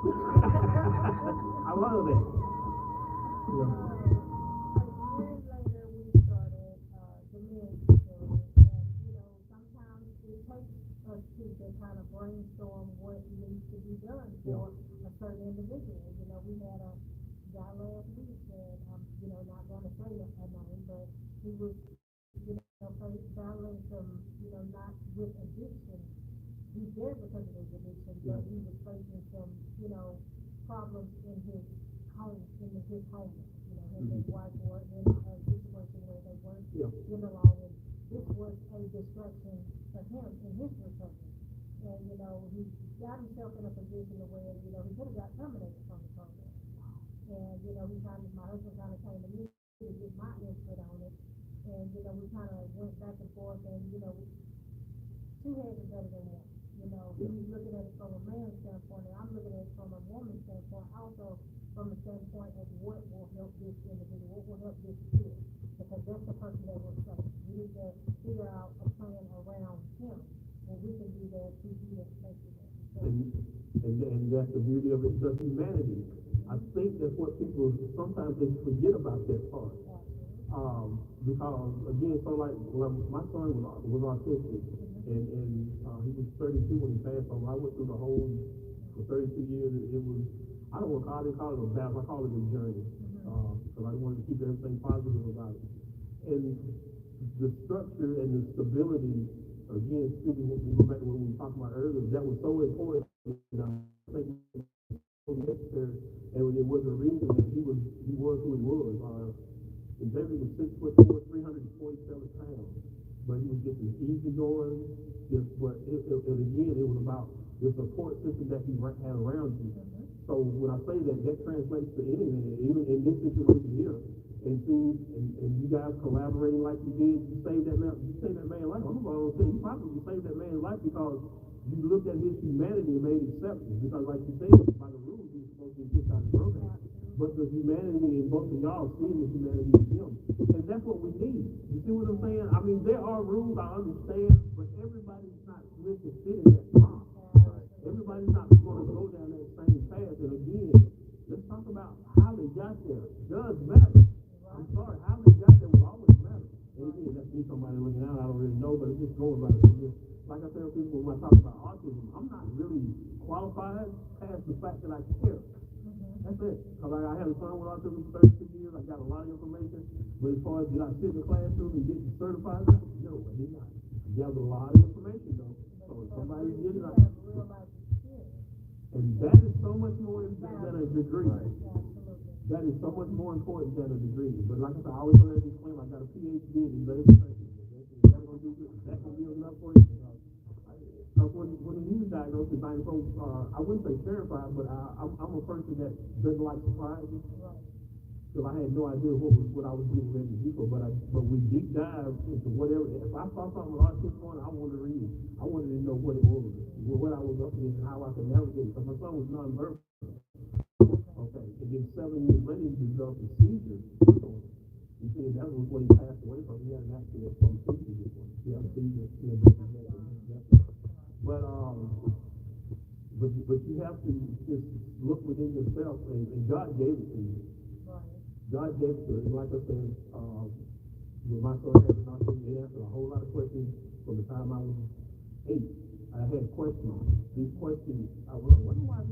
I love that. Yeah. A year later, we started, the men's facility, and, you know, sometimes it takes us to kind of brainstorm what needs to be done for a certain individual. You know, we had a guy last week that, you know, not gonna say a name, but he was, you know, battling some, you know, not with addiction. He's dead because of his addiction, but he was facing some, you know, problems in his home, his home. You know, him and his wife were in a situation where they weren't getting along, and this was a distraction for him in his recovery. And, you know, he got himself in a position where, you know, he could have got terminated from the program. And, you know, my husband kind of came to me to get my input on it. And, you know, we kind of went back and forth, and, you know, 2 heads are better than 1. You know, he's looking at it from a man's standpoint, and I'm looking at it from a woman's standpoint, also from the standpoint of what will help this individual, what will help this kid, because that's the person that we're serving. We need to figure out a plan around him, and we can do that to be that safety net. And that's the beauty of it, the humanity. I think that's what people sometimes they forget about that part. Because again, so like my son was autistic, and he was 32 when he passed on. I went through the whole for 32 years. It was, I don't want to call it a battle. I call it a journey, because I wanted to keep everything positive about it. And the structure and the stability, again, speaking when we go back to what we were talking about earlier, that was so important. And I think necessary, and it was a reason that he was who he was. And David was 6'4", 347 pounds, but he was just easy going. But again, it was about the support system that he had around you. So when I say that, that translates to anything, even in this situation here. And you guys collaborating like you did, you saved that man's life. I'm going to say you probably saved that man's life because you looked at his humanity and made acceptance. Because like you said, by the rules, he was supposed to be kicked out of the program. But the humanity in both of y'all seeing the humanity in him. And that's what we need. You see what I'm saying? I mean, there are rules, I understand, but everybody's not meant to fit in that box. Everybody's not going to go down that same path. And again, let's talk about how they got there. Does matter. I'm sorry, how they got there will always matter. And again, that's me, somebody looking out, I don't really know, but it's just going by it. Like I tell people when I talk about autism, I'm not really qualified past the fact that I care. That's it. Because I had a son with autism for 32 years. I got a lot of information. But as far as did I sit in the classroom and get certified? No, I did not. I gathered a lot of information though. So if somebody did it, and that is so much more important than a degree. That is so much more important than a degree. But like I said, I always want to disclaim I got a PhD in executive profession. Is that going to do good? Is that going to be enough for you? Because when he was diagnosed with 94, I wouldn't say terrified, but I'm a person that doesn't like surprises. So I had no idea what I was getting ready to do for. But we deep dive into whatever. If I saw something with autism on it, I wanted to read it. I wanted to know what it was, what I was up against, and how I could navigate it. Because my son was nonverbal. Okay, and then 7 years later, he developed a seizure. You see, that was what he passed away from. He had an accident from seizure. He had a seizure. But you have to just look within yourself, and God gave it to you. God gave it to you. Like I said, when my son had an autism, he answered a whole lot of questions from the time I was 8. I had questions. These questions, I wonder why I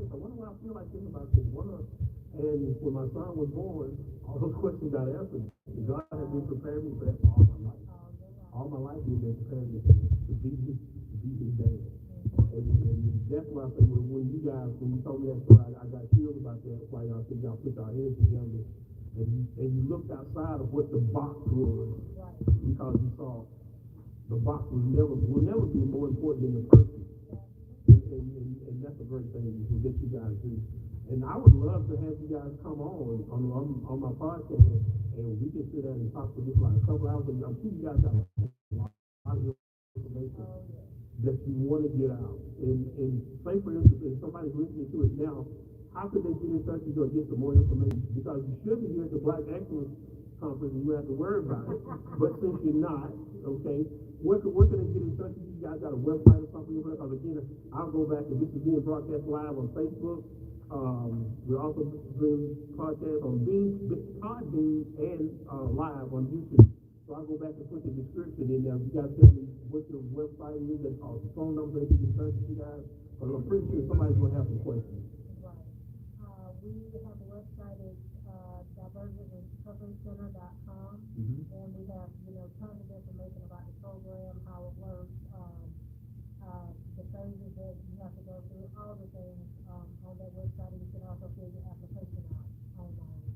feel like thinking about this. And when my son was born, all those questions got answered. And God has been preparing me for that all my life. All my life He's been preparing me to be his dad. And that's why I say when you told me that story, I got chills about that. That's why y'all think y'all put your heads together and you looked outside of what the box was, because you saw the box will never be more important than the person. and that's a great thing that you guys do. And I would love to have you guys come on my podcast, and we can sit down and talk for just like a couple hours. And I'm sure you guys got a lot of information that you want to get out. And say for instance, if somebody's listening to it now, how could they get in touch with you or get some more information? Because you should be here at the Black Excellence Conference and you have to worry about it. But since you're not, okay, where can they get in touch with you? You guys got a website or something? Because again, I'll go back and this is being broadcast live on Facebook. We're also doing podcasts on Podbean and live on YouTube. So I'll go back and put the description in there. You guys tell me what your website is and the phone number that you can touch you guys. But I'm pretty sure somebody's going to have some questions. Right. We have a website, it's diversionandrecoverycenter.com, and we have, tons of information about the program, how it works, the phases that you have to go through, all the things on that website. You can also fill your application out online.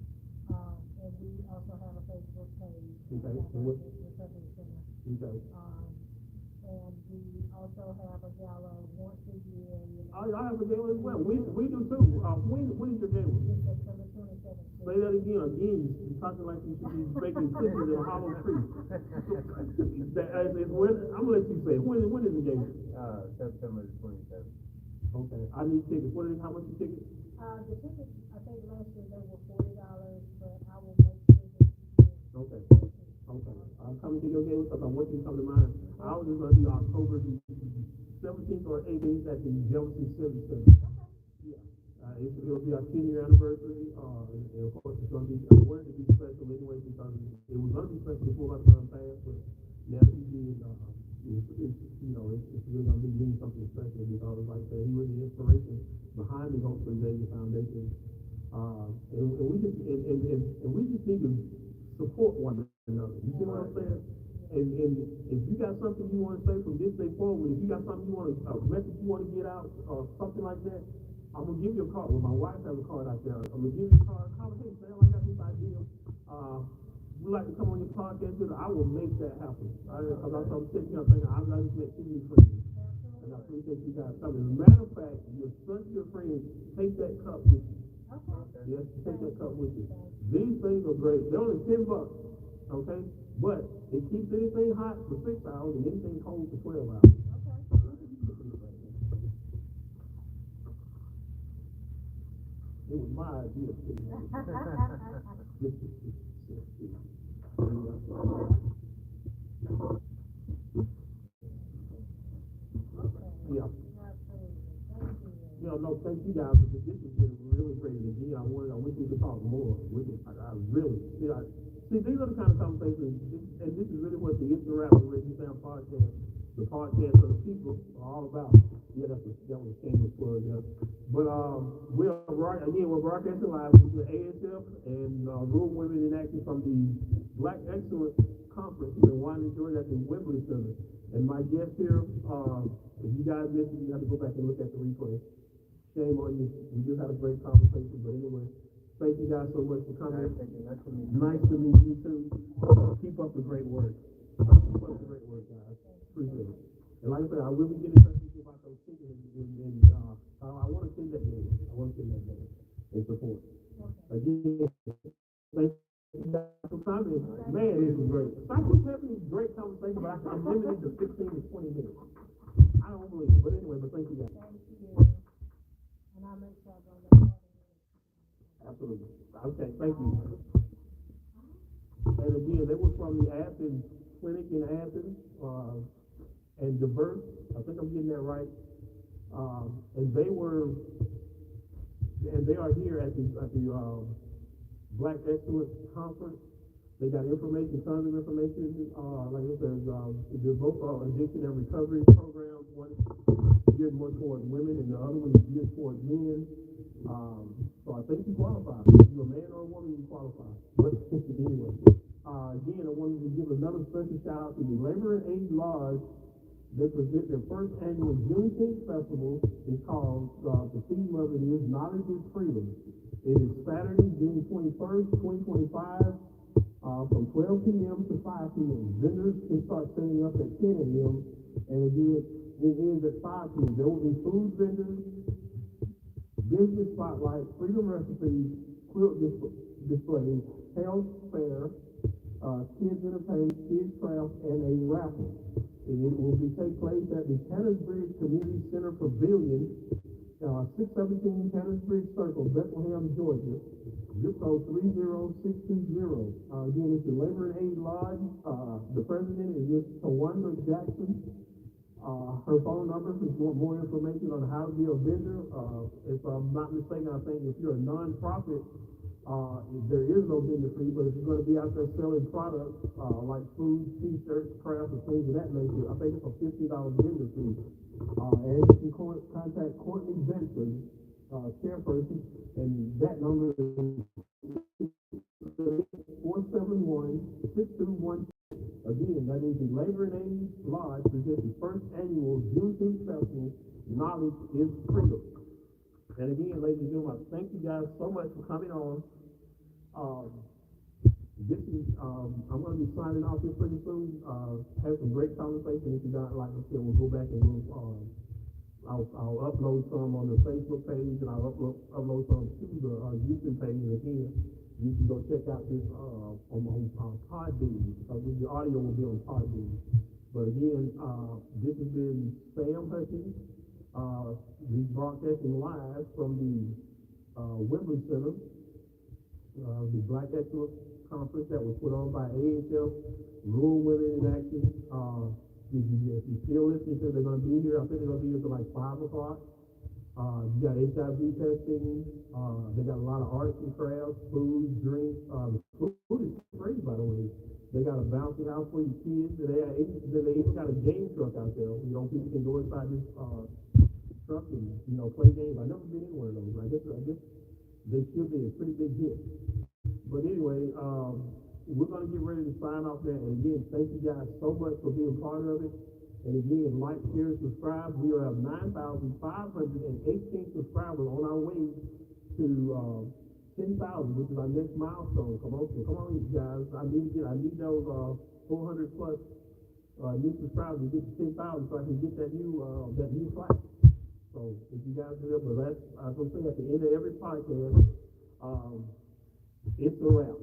And we also have a Facebook page. Okay. Recovery Center. Okay. And we also have a gala once a year. I have a gala as well. We do too. When is your gala? It's September 27th. Say that again. You're talking like you should be making cookies in Hollow Creek. I'm gonna let you say it. When is the gala? September 27th. Okay. I need tickets. How much the tickets? The tickets, I think last year they were $40, but I will make sure that you get. Okay. I'm coming to your game because I want you to come to mine. Ours is going to be October 17th or 18th at the Jefferson Civic Center. Yeah. It'll be our 10-year anniversary. And of course, it's going to be, I wanted to be special anyway because it was going to be special before my son passed, but now he's being, it's really going to be doing something special because, like I said, he was the inspiration behind the Hope for Xavier Foundation. And we just need to support one another. You see what I'm saying? And if you got something you want to say from this day forward, if you got something a message you want to get out or something like that, I'm gonna give you a card. Well, my wife has a card out there. I'm gonna give you a card. Call me, hey, Sam, I got this idea. Would like to come on your podcast? I will make that happen. Because I'm sitting here thinking, I just met too many friends. And I appreciate you guys coming. As a matter of fact, your son, your friends, take that cup with you. Okay. Yes, take that cup with you. These things are great. They're only $10, okay? But it keeps anything hot for 6 hours and anything cold for 12 hours. Okay. It was my idea. Yeah. No, thank you guys because this has been really great. And again, I wish we could talk more. See, these are the kind of conversations, and this is really what the Interact with Reggie Sam podcast, the podcast of the people, are all about. Yeah, that was a shameless plug, yeah. But we're broadcasting live with the ASF and Rural Women in Action from the Black Excellence Conference here in Washington, Georgia at the Wembley Center. And my guest here, if you guys missed it, you have to go back and look at the replay. Shame on you. We just had a great conversation, but anyway, thank you guys so much for coming. Nice to meet you too. Keep up the great work. Keep up the great work, guys. Appreciate it. And like I said, I will be getting in touch with you about those tickets, and I want to send that game. And support. Again, thank you guys for coming. Man, this is great. I keep having these great conversations, but I'm limited to 15 to 20 minutes. I don't believe it, but anyway, thank you guys. Thank you. And I'll make sure I go there. Absolutely. Okay, thank you. And again, they were from the Athens Clinic in Athens, and Diverse. I think I'm getting that right. And they are here at the Black Excellence Conference. They got information, tons of information. Like I said, they're both addiction and recovery programs. One geared more towards women, and the other one is geared towards men. So I think you qualify. If you're a man or a woman, you qualify. But anyway, again, I wanted to give another special shout out to the Labor and Aid Lodge. They present their first annual Juneteenth Festival. It's called, the theme of it is Knowledge is Freedom. It is Saturday, June 21st, 2025, from 12 p.m. to 5 p.m. Vendors can start setting up at 10 a.m. And again, It ends at 5 p.m. There will be food vendors, business spotlight, freedom recipes, quilt displays, health fair, kids entertainment, kids craft, and a raffle. And it will take place at the Canonsbridge Community Center Pavilion, 617 Canonsbridge Circle, Bethlehem, Georgia. Zip code 30620. Again, it's the Labor and Aid Lodge. The president is Ms. Tawanda Jackson. Her phone number, if you want more information on how to be a vendor, if I'm not mistaken, I think if you're a non-profit, there is no vendor fee, but if you're going to be out there selling products like food, t-shirts, crafts, and things of that nature, I think it's a $50 vendor fee. And you can contact Courtney Benson, chairperson, and that number is 471-6212. Again, that is the Labor and Aid Lodge presents the first annual Juneteenth Festival. Knowledge is freedom. And again, ladies and gentlemen, thank you guys so much for coming on. This is, I'm going to be signing off here pretty soon. Have some great conversation. If you don't, like I said, we'll go back and I'll upload some on the Facebook page, and I'll upload some to the YouTube page. And again, you can go check out this on Podbean, because the audio will be on Podbean. But again, this has been Sam Hutchins. He's broadcasting live from the Wembley Center, the Black Excellence Conference that was put on by AHF, Rural Women in Action. If you're still listening to, they're going to be here. I think they're going to be here till like 5 o'clock. You got HIV testing. They got a lot of arts and crafts, food, drinks. The food is free, by the way. They got a bouncy house for your kids. And they even got a game truck out there. You know, people can go inside this truck and, you know, play games. I've never been in one of those. I guess they should be a pretty big hit. But anyway, we're going to get ready to sign off there. And again, thank you guys so much for being part of it. And again, like, share, subscribe. We have 9,518 subscribers on our way to 10,000, which is our next milestone. Come on, you guys. I need those 400 plus new subscribers to get to 10,000 so I can get that new flight. So if you guys do that, but that's, I was going to say at the end of every podcast, it's a wrap.